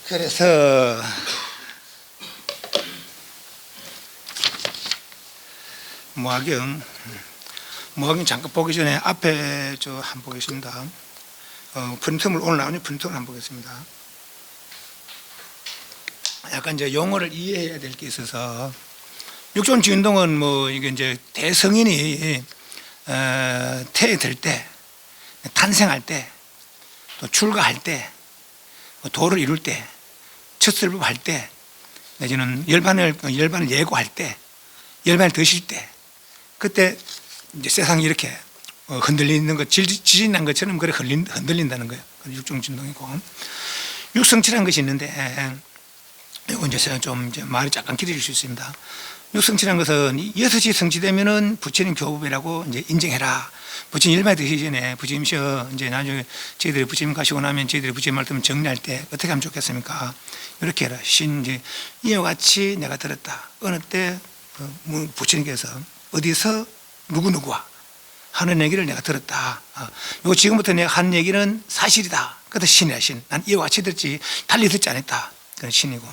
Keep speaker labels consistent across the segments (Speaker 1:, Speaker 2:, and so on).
Speaker 1: 그래서 모화경 잠깐 보기 전에 앞에 저 한번 보겠습니다. 프린트물 오늘 나오는 프린트물 한번 보겠습니다. 약간 이제 용어를 이해해야 될 게 있어서 육종지 운동은 뭐 이게 이제 대성인이 태어날 때, 탄생할 때, 또 출가할 때, 도를 이룰 때, 첫설법할 때, 내지는 열반을 예고할 때, 열반을 드실 때, 그때 이제 세상이 이렇게 흔들리는 것, 지진 난 것처럼 그래 흔들린다는 거예요. 육종진동이고 육성치라는 것이 있는데, 이거 이제 좀 이제 말이 잠깐 길어질 수 있습니다. 육성치라는 것은 6시 성취되면은 부처님 교법이라고 이제 인정해라. 부처님 일반에 드시기 전에 부처님이셔 이제 나중에 저희들이 부처님 가시고 나면 저희들이 부처님 말씀 정리할 때 어떻게 하면 좋겠습니까? 이렇게 해라. 이제 이와 같이 내가 들었다. 어느 때 부처님께서 어디서 누구와 하는 얘기를 내가 들었다. 이거 지금부터 내가 하는 얘기는 사실이다. 그것도 신이야, 신. 난 이와 같이 듣지 달리 듣지 않았다. 그건 신이고,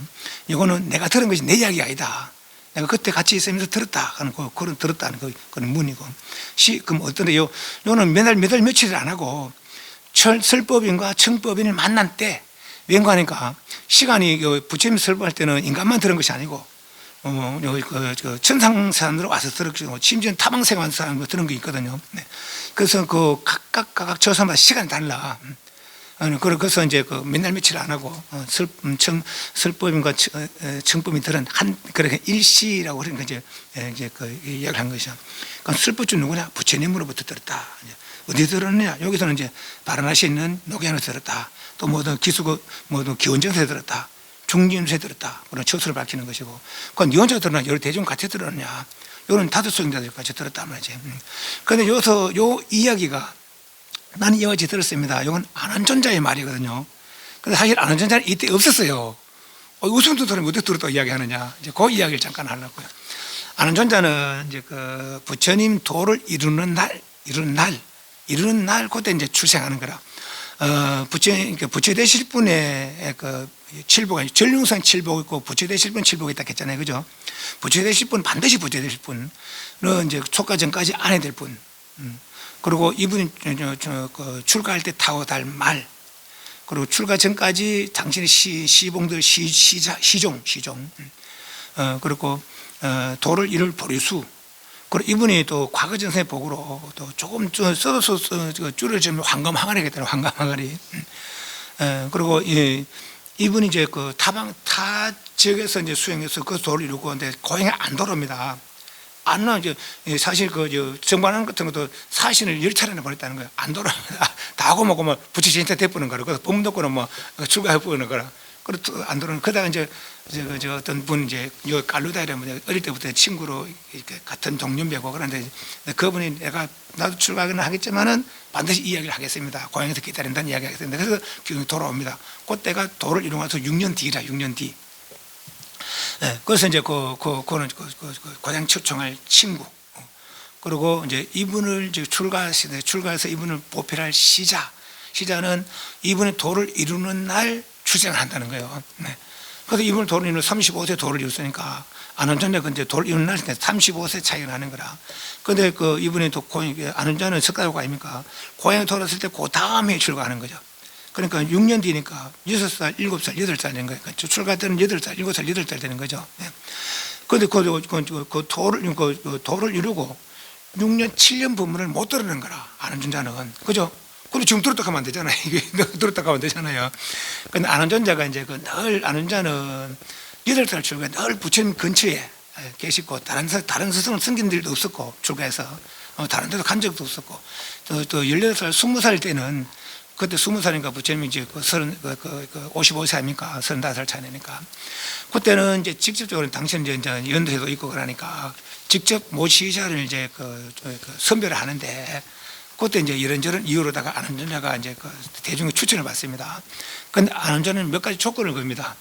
Speaker 1: 이거는 내가 들은 것이 내 이야기가 아니다. 내가 그때 같이 있으면서 들었다 하는 그런 들었다는 그런 문이고, 그럼 어떤데 요는 몇 달 며칠을 안 하고 설법인과 청법인을 만난 때 왠가하니까 시간이 부처님 설법할 때는 인간만 들은 것이 아니고 천상사람으로 와서 들었고 심지어 타방생 왔는 사람도 들은 게 있거든요. 네. 그래서 각각 저 사람마다 시간이 달라. 그래서 이제 맨날 며칠 안 하고 설법인과 청법이 들은 그렇게 일시라고 그러니까 이제 이야기를 한 것이죠. 그럼 설법주 누구냐? 부처님으로부터 들었다. 어디 들었느냐? 여기서는 이제 바라나시에 있는 녹양에서 들었다. 또 기원정에서 들었다. 중림세에 들었다. 그런 처수를 밝히는 것이고, 그건 네 혼자 들었냐? 여러 대중 같이 들었냐? 이거는 다섯 소행자들까지 들었단 말이지. 그런데 여기서 요 이야기가 나는 이와 같이 들었습니다. 이건 안한존자의 말이거든요. 근데 사실 안한존자는 이때 없었어요. 우승도 사람이 어떻게 들었다고 이야기하느냐. 이제 그 이야기를 잠깐 하려고요. 안한존자는 이제 부처님 도를 이루는 날, 그때 이제 출생하는 거라. 부처 되실 분의 칠보가 전륜상 칠보가 있고 부처 되실 분 칠보가 있다 했잖아요. 그죠? 부처 되실 분, 반드시 부처 되실 분은 이제 초가 전까지 안 해야 될 분. 그리고 이분이 출가할 때 타고 달 말, 그리고 출가 전까지 당신의 시봉들 시종, 그리고 도를 이룰 보리수. 그리고 이분이 또 과거 전생의 복으로 또 조금 써서 줄여주면 황금항아리겠다. 황금항아리. 그리고 이분이 이제 타 지역에서 이제 수행해서 그 도를 이루고, 근데 고향에 안 돌아옵니다. 안 나, 사실 정관원 같은 것도 사신을 10차례나 보냈다는 거예요. 안 돌아옵니다. 다 하고 먹고 부처 진짜 대뿌는 거라. 그래서 법문도고는 출가해 보는 거라. 그래도 안 돌아오는. 그러다가 이제 어떤 분 깔루다 이러면 어릴 때부터 친구로 이렇게 같은 동년배고 그런데 그분이 나도 출가는 하겠지만은 반드시 이야기를 하겠습니다. 고향에서 기다린다는 이야기 하겠습니다. 그래서 돌아옵니다. 그때가 도를 이루면서 6년 뒤라, 6년 뒤. 네, 그래서 이제 그거는 고향 초청할 친구. 그리고 이제 이분을 출가해서 이분을 보필할 시자는 이분의 도를 이루는 날 출생을 한다는 거예요. 네. 그래서 이분을 도를 이루는 35세 도를 이뤘으니까 안원자는 이제 도를 이루는 날 35세 차이가 나는 거라. 그런데 이분이 또 안원자는 석가고 아닙니까? 고향에 돌아왔을 때 그 다음에 출가하는 거죠. 그러니까 6년 뒤니까 6살, 7살, 8살 되는 거예요. 출가 때는 8살, 7살, 8살 되는 거죠. 그런데 도를 이루고 6년, 7년 법문을 못 들었는 거라, 안원자는. 그죠? 그리고 지금 들었다 가면 안 되잖아요. 이게 들었다 가면 안 되잖아요. 근데 안원자가 이제 늘 안원자는 8살 출가에 늘 부처님 근처에 계시고, 다른 스승은 성진들도 없었고, 출가해서. 다른 데도 간 적도 없었고, 또 18살, 20살 때는 그때 20살인가 부처님이 이제 55세 아닙니까? 35살 차이니까. 그때는 이제 직접적으로 당신은 이제 연도에도 있고 그러니까 직접 모시자를 이제 선별을 하는데, 그때 이제 이런저런 이유로다가 안원자가 이제 대중의 추천을 받습니다. 그런데 안원자는 몇 가지 조건을 겁니다.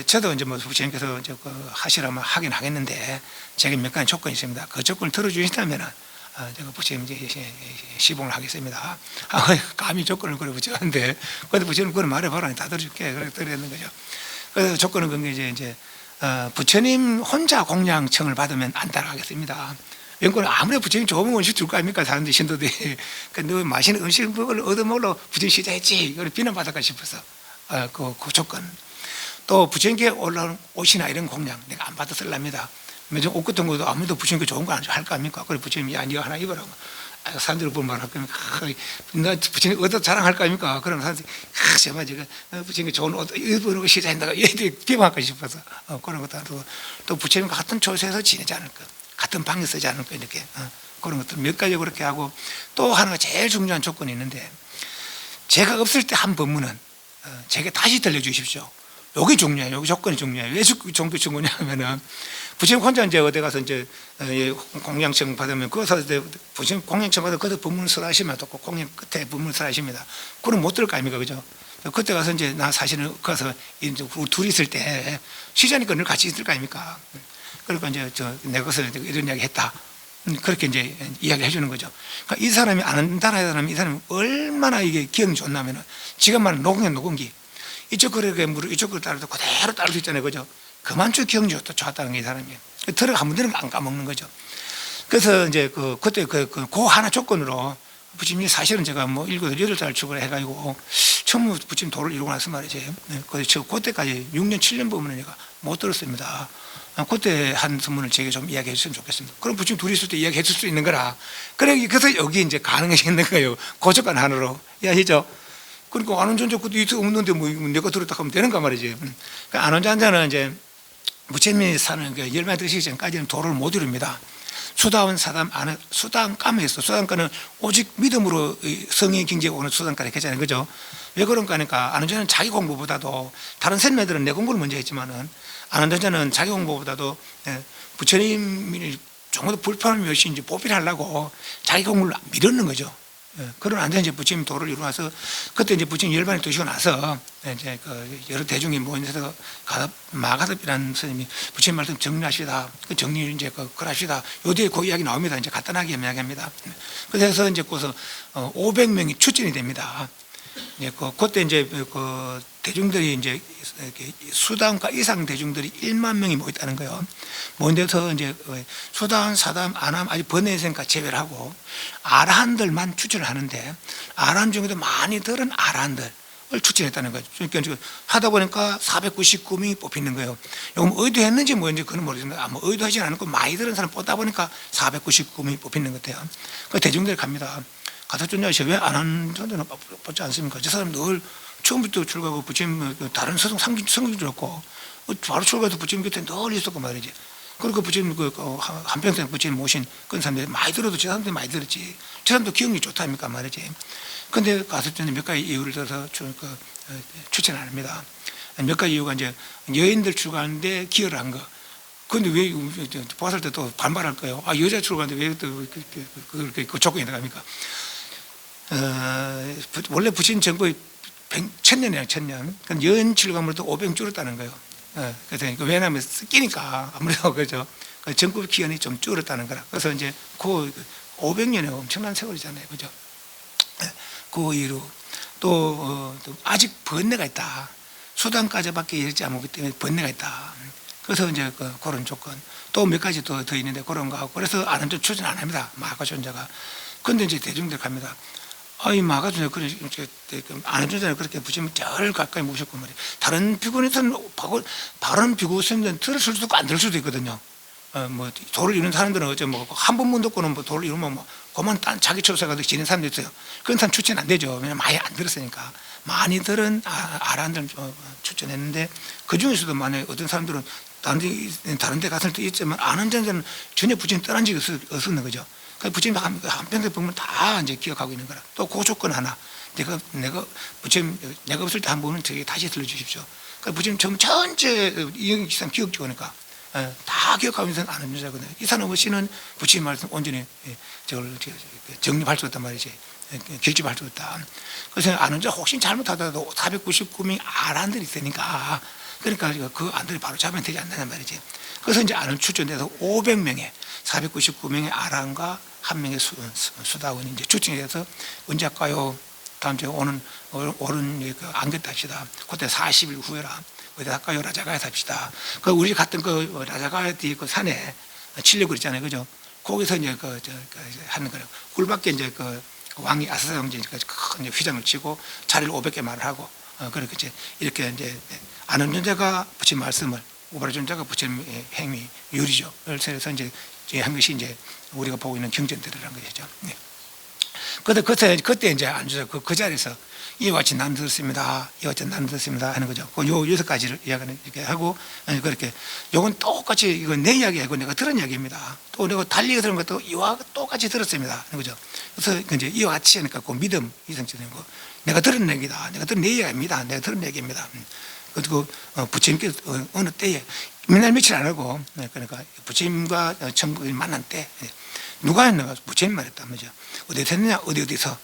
Speaker 1: 저도 이제 부처님께서 이제 하시라면 하긴 하겠는데, 제가 몇 가지 조건이 있습니다. 그 조건을 들어주신다면 제가 부처님 이제 시봉을 하겠습니다. 감히 조건을 그래 붙였는데, 근데 부처님 그걸 말해봐라. 다 들어줄게. 그렇게 들었는 거죠. 그래서 조건은 그게 이제 부처님 혼자 공양청을 받으면 안 따라가겠습니다. 연구는 아무리 부처님 좋은 음식 줄 거 아닙니까? 사람들이 신도들이. 너 맛있는 음식을 얻어먹으러 부처님 시작했지. 이걸 비난받을까 싶어서. 그 조건. 또 부처님께 올라오는 옷이나 이런 공양 내가 안 받아 쓸랍니다. 요즘 옷 같은 것도 아무도 부처님께 좋은 거 안 할 거 아닙니까? 그래 부처님이 야 니가 하나 입으라고. 사람들이 보면 말할 겁니까? 나 부처님 얻어 자랑할 거 아닙니까? 그러면 사람들이 정말 제가 부처님께 좋은 옷 입으는 거 시작한다고 얘들이 비방할까 싶어서 그런 것도 하고, 또 부처님과 같은 조세에서 지내지 않을 것, 같은 방에 쓰지 않을 것, 이렇게 그런 것들 몇 가지 그렇게 하고, 또 하나가 제일 중요한 조건이 있는데, 제가 없을 때 한 법문은 제게 다시 들려주십시오. 여기 중요해요. 여기 조건이 중요해요. 왜 종교 중요냐 하면은, 부처님 혼자 이제 어디 가서 이제 공양청 받으면, 그것서 부처님 공양청 받으면 그것도 법문을 설하시면 또 공양 끝에 법문을 설하십니다. 그럼 못 들을 거 아닙니까? 그죠? 그때 가서 이제 나 사실은 가서 이제 우리 둘이 있을 때 시자니까 늘 같이 있을 거 아닙니까? 그러니까 이제 내 것을 이런 이야기 했다. 그렇게 이제 이야기를 해주는 거죠. 그러니까 이 사람이 아는 사람이 이 사람이 얼마나 이게 기억이 좋냐면은, 지금 말하는 녹음기. 이쪽 거를 물을 이쪽 거를 따라도 그대로 따를 수 있잖아요. 그죠? 그만큼 기억이 좋았다는 게 이 사람이에요. 들어 한 번들은 안 까먹는 거죠. 그래서 이제 그때 그 하나 조건으로 부처님이 사실은 제가 뭐 7살 출근을 해가지고 처음 부처님 도를 이루고 나서 말이지. 그래서 그때까지 6년, 7년 보면 내가 못 들었습니다. 그때 한 선문을 제게 좀 이야기해 주시면 좋겠습니다. 그럼 부처님 둘이 있을 때 이야기해 줄 수 있는 거라. 그래서 여기 이제 가능해지는 거예요. 고조건 하나로. 이해하시죠? 그러니까 안원전자 것도 없는데 뭐 내가 들었다 하면 되는가 말이지. 그러니까 안원전자는 이제 부처님이 사는 그 열매 드시기 전까지는 도를 못 이룹니다. 수다원 사담 안에 수단감에 있어. 수단가는 오직 믿음으로 성의 경제가 오는 수단가 이렇게 하잖아요. 그죠? 왜 그런가 하니까 안원전자는 자기 공부보다도, 다른 선배들은 내 공부를 먼저 했지만은 안원전자는 자기 공부보다도 부처님이 조금 더 불편함이 몇이 이제 보필하려고 자기 공부를 미루는 거죠. 그런 안전 이제 부처님 도를 이루어서, 그때 이제 부처님 열반에 두시고 나서 이제 여러 대중이 모여서 마가섭이라는 스님이 부처님 말씀 정리하시다. 그 정리 이제 그러시다. 요 뒤에 그 이야기 나옵니다. 이제 간단하게 이야기합니다. 그래서 이제 거기서 500명이 추진이 됩니다. 그때 이제 대중들이 이제 수단과 이상 대중들이 1만 명이 모였다는 거예요. 모인데서 이제 수단, 사담, 아남 아직 번외생과 제외를 하고 아라한들만 추천을 하는데, 아라한 중에도 많이 들은 아라한들을 추천했다는 거죠. 그러니까 하다 보니까 499명이 뽑히는 거예요. 이건 의도했는지 뭐인지 그건 모르겠는데, 아마 의도하지 않고 많이 들은 사람 뽑다 보니까 499명이 뽑히는 것 같아요. 그 대중들이 갑니다. 가서 존재하시 왜 안 하는 존재는 뽑지 않습니까? 저 사람 늘 처음부터 출가하고 부처님 다른 성경 들었고 바로 출가해서 부처님 곁에 늘 있었고 말이지. 그리고 부처님 한평생 부처님 모신 그런 사람들이 많이 들어도 저 사람들이 많이 들었지. 저 사람도 기억력이 좋답니까 말이지. 근데 가서 전에 몇 가지 이유를 들어서 추천 안 합니다. 몇 가지 이유가 이제 여인들 출가하는데 기여를 한 거. 근데 왜 보았을 때 또 반발할 거예요. 아, 여자 출가하는데 왜 또 그 조건이 들어갑니까? 원래 부처님 정법이 1000년이에요, 1000년. 그럼 여인 출가물도 500 줄었다는 거예요. 그래서 왜냐하면 끼니까 아무래도 그죠. 정법 기간이 좀 줄었다는 거라. 그래서 이제 그 500년에 엄청난 세월이잖아요, 그죠. 그 이후로 또 아직 번뇌가 있다. 수단까지밖에 이르지 않기 때문에 번뇌가 있다. 그래서 이제 그런 조건 또 몇 가지 더 있는데 그런 거 하고, 그래서 아는 추진 안 합니다. 마가존자가. 그런데 이제 대중들 갑니다. 이 마가존자 그래 아는 존자는 그렇게 부처님 절 가까이 모셨고 말이에요. 다른 비구에서는 바른 비구 스님들은 들을 수도 있고 안 들을 수도 있거든요. 뭐 도를 이루는 사람들은 어째 뭐 한 번문 듣고는 뭐 도를 이루면 뭐 그만 자기 초세가 지는 사람도 있어요. 그런 사람 추천 안 되죠. 왜냐면 많이 안 들었으니까. 많이 들은 아란들 추천했는데, 그 중에서도 만약에 어떤 사람들은 다른 데 갔을 때 있지만 아는 존자는 전혀 부처님 떠난 적이 없었는 거죠. 부처님 한편의 법문을 다 이제 기억하고 있는 거라. 또 그 조건 하나. 내가 부처님 내가 없을 때 한 번은 저기 다시 들려주십시오. 그러니까 부처님 전체 이영기상 기억 적으니까 다 기억하면서 아는 여자거든요. 이 사람 없이는 부처님 말씀 온전히 저걸 정립할 수 없단 말이지. 결집할 수 없다. 그래서 아는 자 혹시 잘못하더라도 499명이 아란들이 있으니까, 그러니까 그 안들이 바로 잡으면 되지 않느냐 말이지. 그래서 이제 아는 추천돼서 500명의 499명의 아란과 한 명의 수다원이 이제 추측해서 언제 할까요? 다음 주에 오른 안겼다 합시다. 그때 40일 후에라. 어디 할까요? 라자가에서 합시다. 그 우리 갔던 그 라자가에 그 산에 칠려고 그랬잖아요. 그죠? 거기서 이제 하는 거예요. 굴밖에 이제 그 왕이 아사사 왕제니까 큰 휘장을 치고 자리를 500개 말을 하고 그렇게 이제 이렇게 이제 아는 존재가 부처님 말씀을 오바라 존재가 부처님 행위 유리죠. 그래서 이제 한 것이 이제 우리가 보고 있는 경전들이라는 것이죠. 네. 그때 이제 앉아서 그 자리에서 이와 같이 나는 들었습니다. 이와 같이 나는 들었습니다. 하는 거죠. 요 6가지를 이야기하는 이렇게 하고 그렇게 요건 똑같이 이건 내 이야기하고 내가 들은 이야기입니다. 또 내가 달리 들은 것도 이와 똑같이 들었습니다. 하는 거죠. 그래서 이제 이와 같이 하니까 그 믿음 이성적인 거 내가 들은 얘기다. 내가 들은 내 이야기입니다. 내가 들은 얘기입니다. 그리고 부처님께서 어느 때에 맨날 며칠 안 하고 그러니까 부처님과 천국이 만난 때 누가 했는가 부처님 말했단 말이죠. 어디서 했느냐 어디서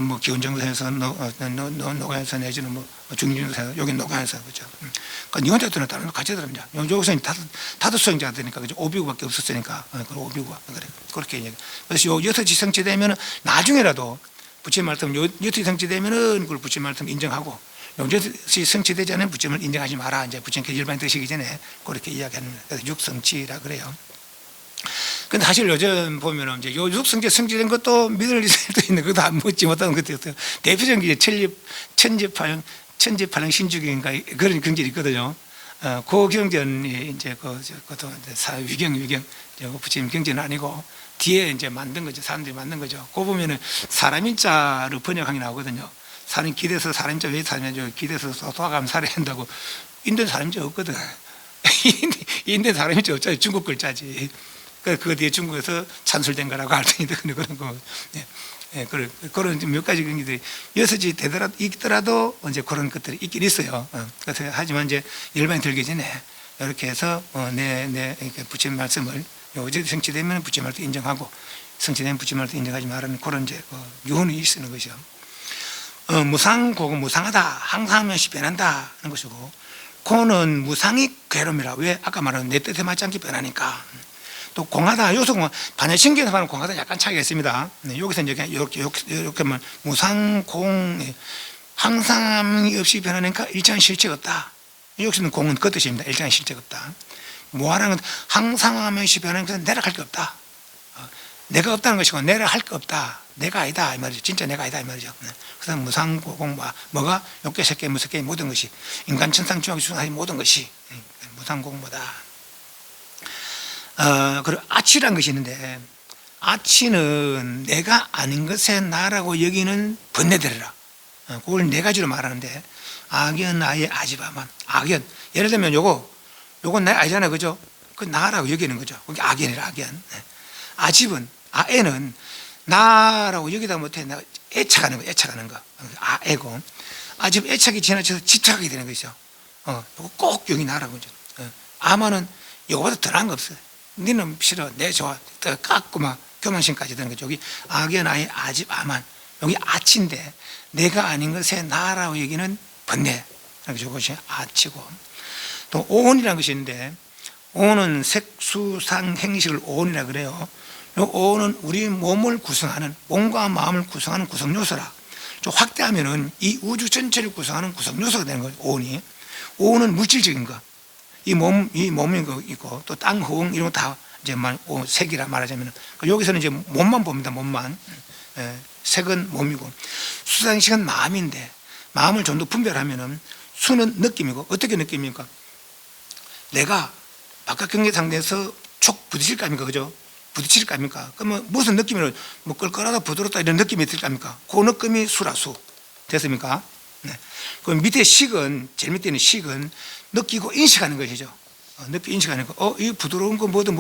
Speaker 1: 뭐 기원정사에서 노가에서 내지는 뭐 중진에서 여기 노가에서 그죠. 그러니까 니 혼자 들었다는 거 같이 들었냐. 여기서 다섯 수행자들이니까 그죠. 오비구밖에 없었으니까 그 오비구가 그래 그렇게 얘기. 그래서 요 6이 성취되면은 나중에라도 부처님 말씀 요 6이 성취되면은 그걸 부처님 말씀 인정하고 용접이 성취되지 않으면 부처님을 인정하지 마라. 이제 부처님께서 열반이 드시기 전에 그렇게 이야기하는 거예요. 그래서 육성취라 그래요. 근데 사실 요즘 보면은 이제 요 육성취 성취된 것도 믿을 일도 있는 것도 안 묻지 못하는 것도 대표적인 게 천지파령 신주경인가 그런 경전이 있거든요. 그 경전이 이제 그것도 위경 부처님 경전은 아니고 뒤에 이제 만든 거죠. 사람들이 만든 거죠. 그거 보면은 사람인자로 번역하게 나오거든요. 사람 기대서 사람인자 왜 사람인자 기대서 소화가면 살아야 한다고. 인도에 사람인자 없거든. 인도에 사람인자 없잖아요. 중국 글자지. 그 뒤에 중국에서 찬술된 거라고 할 테니까 그런 거. 예, 그런 몇 가지 경기들이 6이 있더라도 이제 그런 것들이 있긴 있어요. 그래서 하지만 이제 열반이 들기 전에 이렇게 해서 부처님 말씀을 어제 성취되면 부처님 말씀 인정하고 성취되면 부처님 말씀 인정하지 말라는 그런 이제 유언이 있는 것이죠. 무상고고 무상하다. 항상 하면서 변한다 하는 것이고, 고는 무상이 괴로움이라. 왜? 아까 말한 내 뜻에 맞지 않게 변하니까. 또 공하다. 여기서 반야신경에서 말하는 공하다 약간 차이가 있습니다. 여기서 이제 이렇게 하면 무상공, 항상 없이 변하니까 일장의 실체가 없다. 여기서는 공은 그 뜻입니다. 일장의 실체가 없다. 무하라는 건 항상 하면서 변하는 것은 내가 할 게 없다. 내가 없다는 것이고 내가 할 게 없다. 내가 아니다 이 말이죠. 진짜 내가 아니다 이 말이죠. 그래서 무상고공 뭐가 욕계 색계 무색계 모든 것이 인간 천상 중앙 중앙의 모든 것이 무상공보다. 그리고 아치라는 것이 있는데, 아치는 내가 아닌 것에 나라고 여기는 번뇌들이라. 그걸 네 가지로 말하는데, 악연 아예 아지바만. 악연 예를 들면 요건 내 아니잖아요, 그죠? 그 나라고 여기는 거죠. 그게 악연이라. 악연. 아집은 아애는 나라고 여기다 못해 내가 애착하는 거, 애착하는 거. 애고, 아집 애착이 지나쳐서 집착하게 되는 것이죠. 꼭 여기 나라고 그죠. 아마는 이거보다 더 나은 거 없어요. 니는 싫어, 내 좋아, 더 깎고 막 교만심까지 되는 거죠. 여기 악연 아예 아집 아만. 여기 아치인데 내가 아닌 것에 나라고 여기는 번뇌. 이것이 아치고, 또 오온이라는 것이 있는데, 오온은 색수상 행식을 오온이라 그래요. 오온은 우리 몸을 구성하는, 몸과 마음을 구성하는 구성요소라. 좀 확대하면은 이 우주 전체를 구성하는 구성요소가 되는 거죠. 오온이. 오온은 물질적인 거. 이 몸인 거 있고, 또 땅, 허웅 이런 거 다 이제 색이라 말하자면, 여기서는 이제 몸만 봅니다. 몸만. 색은 몸이고, 수상식은 마음인데, 마음을 좀 더 분별하면은 수는 느낌이고, 어떻게 느낌입니까? 내가 바깥 경계 상태에서 촉 부딪힐 거 아닙니까? 그죠? 부딪힐 거 아닙니까? 그러면 무슨 느낌으로, 뭐 끌끌하다 부드럽다 이런 느낌이 들 거 아닙니까? 그 느낌이 수라수. 됐습니까? 네. 그 밑에 식은, 제일 밑에 있는 식은 느끼고 인식하는 것이죠. 느끼고 인식하는 거. 이 부드러운 거 뭐다.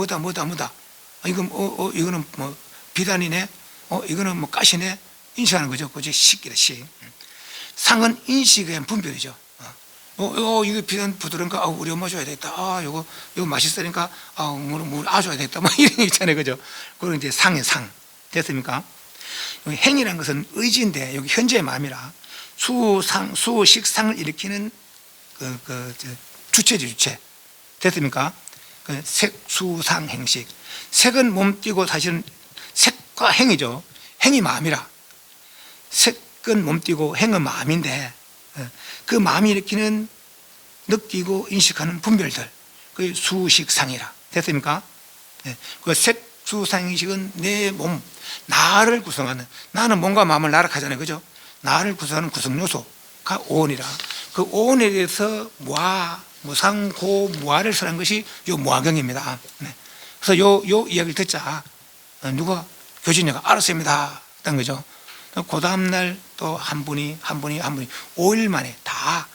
Speaker 1: 이거는 뭐 비단이네. 이거는 뭐 가시네. 인식하는 거죠. 그죠? 식이라, 식. 상은 인식에 대한 분별이죠. 이거 비단 부드러운가? 우리 엄마 줘야 되겠다. 이거 맛있으니까, 물 줘야 되겠다. 뭐 이런 거 있잖아요. 그죠? 그건 이제 상의 상. 됐습니까? 행이라는 것은 의지인데, 여기 현재의 마음이라, 수식상을 일으키는 주체지, 주체. 됐습니까? 색, 수, 상, 행식. 색은 몸띠고 사실은 그 행이죠. 행이 마음이라. 색은 몸띠고 행은 마음인데 그 마음이 일으키는 느끼고 인식하는 분별들, 그게 수식상이라. 됐습니까? 그 색수상인식은 내 몸, 나를 구성하는, 나는 몸과 마음을 나락하잖아요. 그죠? 나를 구성하는 구성요소가 오온이라. 그 오온에 대해서 무아, 무상고, 무아를 설한 것이 요 무아경입니다. 그래서 요 이야기를 듣자 누가 교진이가 알았습니다 했던 거죠. 그 다음날 또 한 분이 5일 만에 다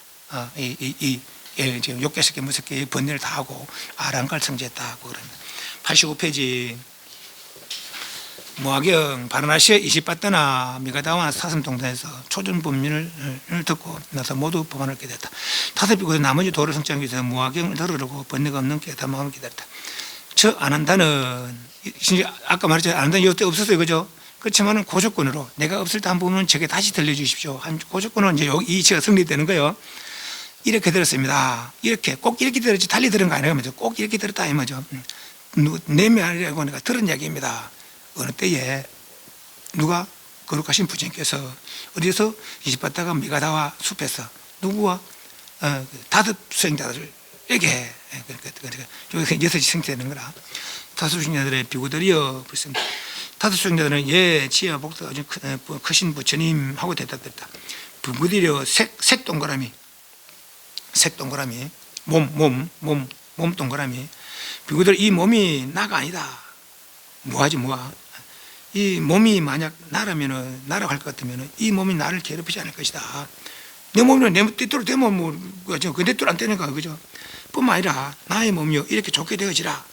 Speaker 1: 지금 6개, 무섭게 번뇌를 다 하고 아랑갈 성제했다고 그럽니다. 85페이지 무아경 바라나시에 20바다나 미가다와 사슴동산에서 초전법문을 듣고 나서 모두 법안을 깨닫다. 5비고 나머지 도를 성취하기 위해서 무아경을 들으려고 번뇌가 없는 깨닫마음을 기다렸다. 저 안 한다는, 아까 말했죠. 안 한다는 이때 없었어요. 그죠? 그렇지만 고조건으로 내가 없을 때 한 부분은 제게 다시 들려주십시오. 고조건은 이제 이 이치가 성립되는 거예요. 이렇게 들었습니다. 꼭 이렇게 들었지 달리 들은 거 아니에요. 꼭 이렇게 들었다 이 말이죠. 내면이라고 내가 들은 이야기입니다. 어느 때에 누가 거룩하신 부처님께서 어디서 이집바다가 미가다와 숲에서 누구와 5 수행자들에게 여기서 6이 성취되는 거라. 5 수행자들의 비구들이여, 5 수행자들은 예 지혜와 복도가 아주 크신 부처님하고 대답했다. 비구들이여 색 동그라미 몸 동그라미. 비구들 이 몸이 나가 아니다. 뭐하지 뭐하. 이 몸이 만약 나라면은, 나라갈 것 같으면은 이 몸이 나를 괴롭히지 않을 것이다. 내 몸은 내 뜻대로 되면 그 뜻대로 안 되는 거야. 그죠? 뿐만 아니라 나의 몸이요 이렇게 좋게 되어지라.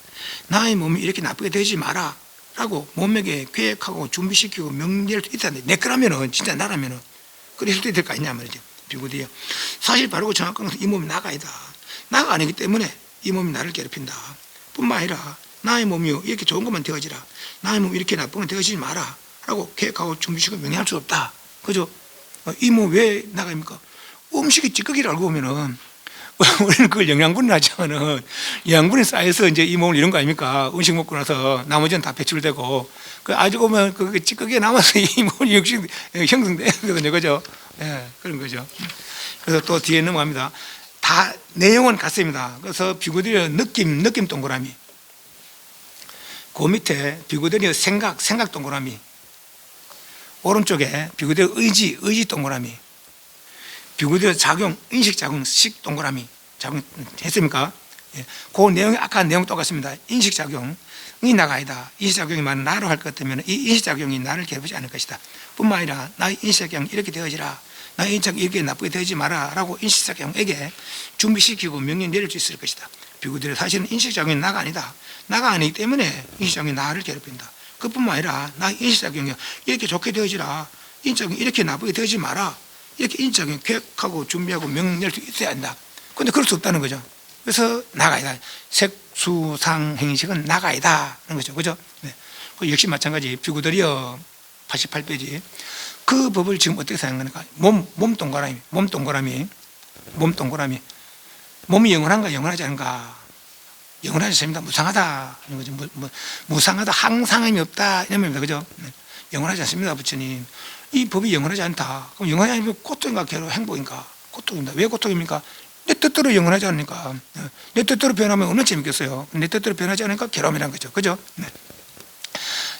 Speaker 1: 나의 몸이 이렇게 나쁘게 되지 마라. 라고 몸에게 계획하고 준비시키고 명령할 수 있다는데 내 거라면은, 진짜 나라면은 그럴 수도 될 거 아니냐 말이죠. 비구들이요. 사실 바르고 정확한 것은 이 몸이 나가 아니다. 나가 아니기 때문에 이 몸이 나를 괴롭힌다. 뿐만 아니라 나의 몸이요 이렇게 좋은 것만 되어지라. 나의 몸이 이렇게 나쁜 건 되어지지 마라. 라고 계획하고 준비시키고 명령할 수 없다. 그죠? 이 몸 왜 나갑니까? 음식이 찌꺼기를 알고 보면은 우리는 그걸 영양분을 하지만은 영양분이 쌓여서 이제 이 몸을 이런 거 아닙니까? 음식 먹고 나서 나머지는 다 배출되고 그 아주 보면 그 찌꺼기가 남아서 이 몸이 역시 형성되거든요. 그죠? 예, 그런 거죠. 그래서 또 뒤에 넘어갑니다. 다 내용은 같습니다. 그래서 비구들의 느낌 동그라미. 그 밑에 비구들의 생각 동그라미. 오른쪽에 비구들의 의지 동그라미. 비구들의 작용, 인식 작용, 식 동그라미. 작용했습니까? 예. 그 내용이 아까 내용 똑같습니다. 인식 작용이 나가 아니다. 인식 작용이 만약 나로 할 것 같으면 이 인식 작용이 나를 괴롭히지 않을 것이다. 뿐만 아니라 나의 인식 작용이 이렇게 되어지라. 나의 인식 작용이 이렇게 나쁘게 되지 마라. 라고 인식 작용에게 준비시키고 명령 내릴 수 있을 것이다. 비구들의 사실은 인식 작용이 나가 아니다. 나가 아니기 때문에 인식 작용이 나를 괴롭힌다. 그뿐만 아니라 나의 인식 작용이 이렇게 좋게 되어지라. 인식 작용이 이렇게 나쁘게 되지 마라. 이렇게 인식 작용이 계획하고 준비하고 명령 내릴 수 있어야 한다. 그런데 그럴 수 없다는 거죠. 그래서 나가이다. 색수상 행식은 나가이다 하는 거죠. 그죠? 네. 역시 마찬가지 비구들이요 88페이지 그 법을 지금 어떻게 사용하는가? 몸 동그라미 몸이 영원한가 영원하지 않은가? 영원하지 않습니다. 무상하다 하는 거죠. 무상하다, 항상함이 없다 이런 말입니다. 그죠? 네. 영원하지 않습니다. 부처님 이 법이 영원하지 않다. 그럼 영원하지 않으면 고통인가 괴로워 행복인가? 고통입니다. 왜 고통입니까? 내 뜻대로 영원하지 않으니까. 내 뜻대로 변하면 얼마나 재밌겠어요. 내 뜻대로 변하지 않으니까 괴로움이라는 거죠. 그죠? 네.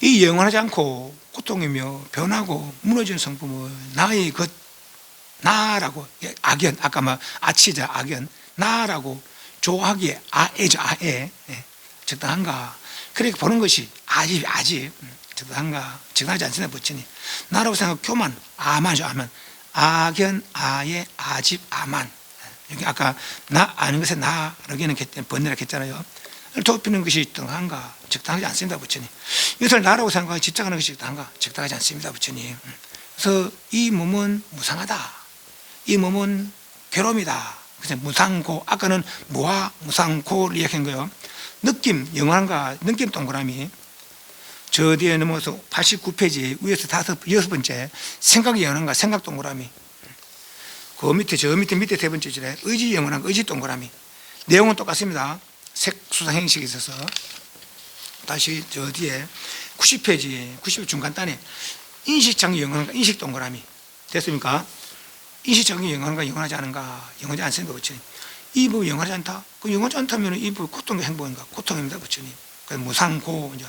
Speaker 1: 이 영원하지 않고 고통이며 변하고 무너지는 성품은 나의 것, 나라고 악연, 아까 막 아치자 악연, 나라고 좋아하기에 아애죠. 아애. 네. 적당한가? 그렇게 보는 것이 아집 적당한가? 적당하지 않습니다. 부처님 나라고 생각하고 교만 아만이죠. 아만. 악연 아예 아집 아만. 여기 아까 나 아는 것에 나라기는 번뇌라 했잖아요. 좁히는 것이 적당한가? 적당하지 않습니다. 부처님 이것을 나라고 생각하고 집착하는 것이 적당한가? 적당하지 않습니다. 부처님 그래서 이 몸은 무상하다. 이 몸은 괴로움이다. 그래서 무상고, 아까는 무아 무상고를 이야기한 거예요. 느낌 영원한가? 느낌 동그라미. 저 뒤에 넘어서 89페이지 위에서 6번째 생각이 영원한가? 생각 동그라미. 그 밑에 저 밑에 3번째 줄에 의지 영원한 의지 동그라미. 내용은 똑같습니다. 색수상 행식에 있어서 다시 저 뒤에 90페이지 90 중간단에 인식장애 영원한가 인식 동그라미 됐습니까? 인식장애 영원한가 영원하지 않은가 영원하지 않습니다 부처님. 이 부분 영원하지 않다? 그 영원하지 않다면 이 부분 고통의 행복인가? 고통입니다 부처님. 그래서 무상고 이제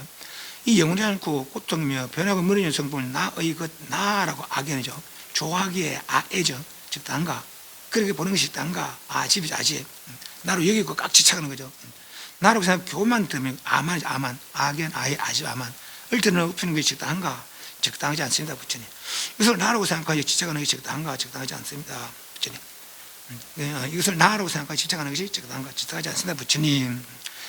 Speaker 1: 이 영원하지 않고 고통이며 변하고 무너지는 성분을 나의 것 나라고 악연이죠. 좋아하기에 아애죠. 적당한가? 그렇게 보는 것이 적당한가? 아집이죠 아집. 나로 여기고 꽉 지쳐가는 거죠. 나라고 생각 교만 들으면 아만이죠 아만. 악연 아예 아집 아만. 얼터는 높이는 것이 적당한가? 적당하지 않습니다 부처님. 이것을 나라고 생각하여 지쳐가는 것이 적당한가? 적당하지 않습니다 부처님. 이것을 나라고 생각하여 지쳐가는 것이 적당한가? 적당하지 않습니다 부처님.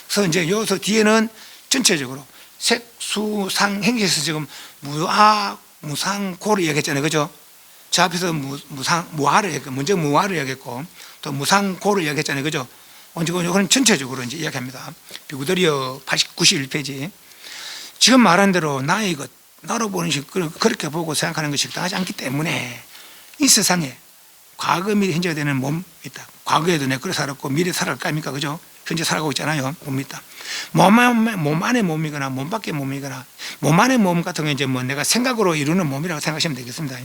Speaker 1: 그래서 이제 여기서 뒤에는 전체적으로 색수상 행시에서 지금 무상고를 얘기했잖아요 그죠? 저 앞에서 무아를 얘기했고 먼저 무아를 얘기했고 또 무상고를 얘기했잖아요 그죠? 이거는 전체적으로 이제 이야기합니다. 비구더리어 91페이지. 지금 말한 대로 나의 것, 나로 보는 식, 그렇게 보고 생각하는 것이 적당하지 않기 때문에 이 세상에 과거, 미래, 현재가 되는 몸이 있다. 과거에도 내가 그래 살았고 미래 살아갈 거 아닙니까? 그죠? 현재 살아가고 있잖아요. 몸이 있다. 몸 안의 몸이거나 몸 밖의 몸이거나 몸 안의 몸 같은 게 이제 뭐 내가 생각으로 이루는 몸이라고 생각하시면 되겠습니다.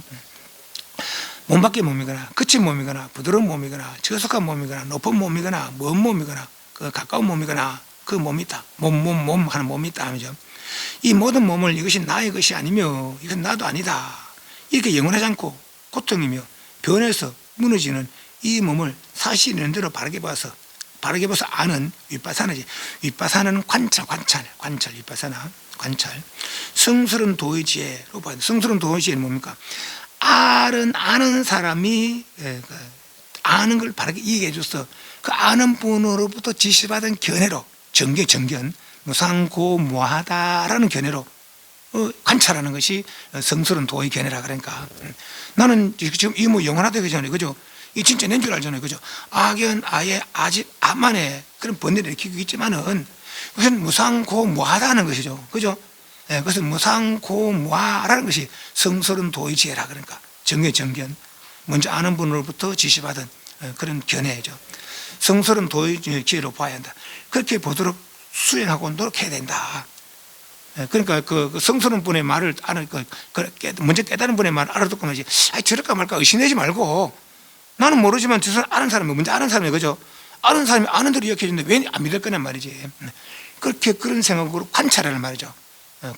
Speaker 1: 몸 밖의 몸이거나 거친 몸이거나 부드러운 몸이거나 저속한 몸이거나 높은 몸이거나 먼 몸이거나 그 가까운 몸이거나 그 몸이 있다. 몸 하는 몸이 있다 하면서 이 모든 몸을 이것이 나의 것이 아니며 이건 나도 아니다. 이렇게 영원하지 않고 고통이며 변해서 무너지는 이 몸을 사실 있는 대로 바르게 봐서 아는 윗바사나지. 윗바사나는 관찰 윗바사나 관찰. 성스러운 도의지혜로 봐야 돼. 성스러운 도의지혜는 뭡니까? 아는 사람이 아는 걸 바르게 이해해 줘서 그 아는 분으로부터 지시받은 견해로 정견 무상고무하다라는 견해로 관찰하는 것이 성스러운 도의 견해라. 그러니까 나는 지금 이 뭐 영원하다기 전에 그죠? 이 진짜 낸 줄 알잖아요 그죠? 악연 아예 아집 아만의 그런 번뇌를 일으키고 있지만은 그것은 무상고무하다는 것이죠 그죠? 네, 그것은 무상고무하라는 것이 성스러운 도의 지혜라. 그러니까 정견 먼저 아는 분으로부터 지시받은 그런 견해죠. 성스러운 도의 지혜로 봐야 한다. 그렇게 보도록 수행하고 노력해야 된다. 그러니까 그 성스러운 분의 말을 먼저 깨달은 분의 말을 알아듣고 말이지. 저럴까 말까 의심내지 말고 나는 모르지만 저 사람 아는 사람이 먼저 아는 사람이 그죠? 아는 사람이 아는 대로 이야기해 주는데 왜 안 믿을 거냐 말이지. 그런 생각으로 관찰하는 말이죠.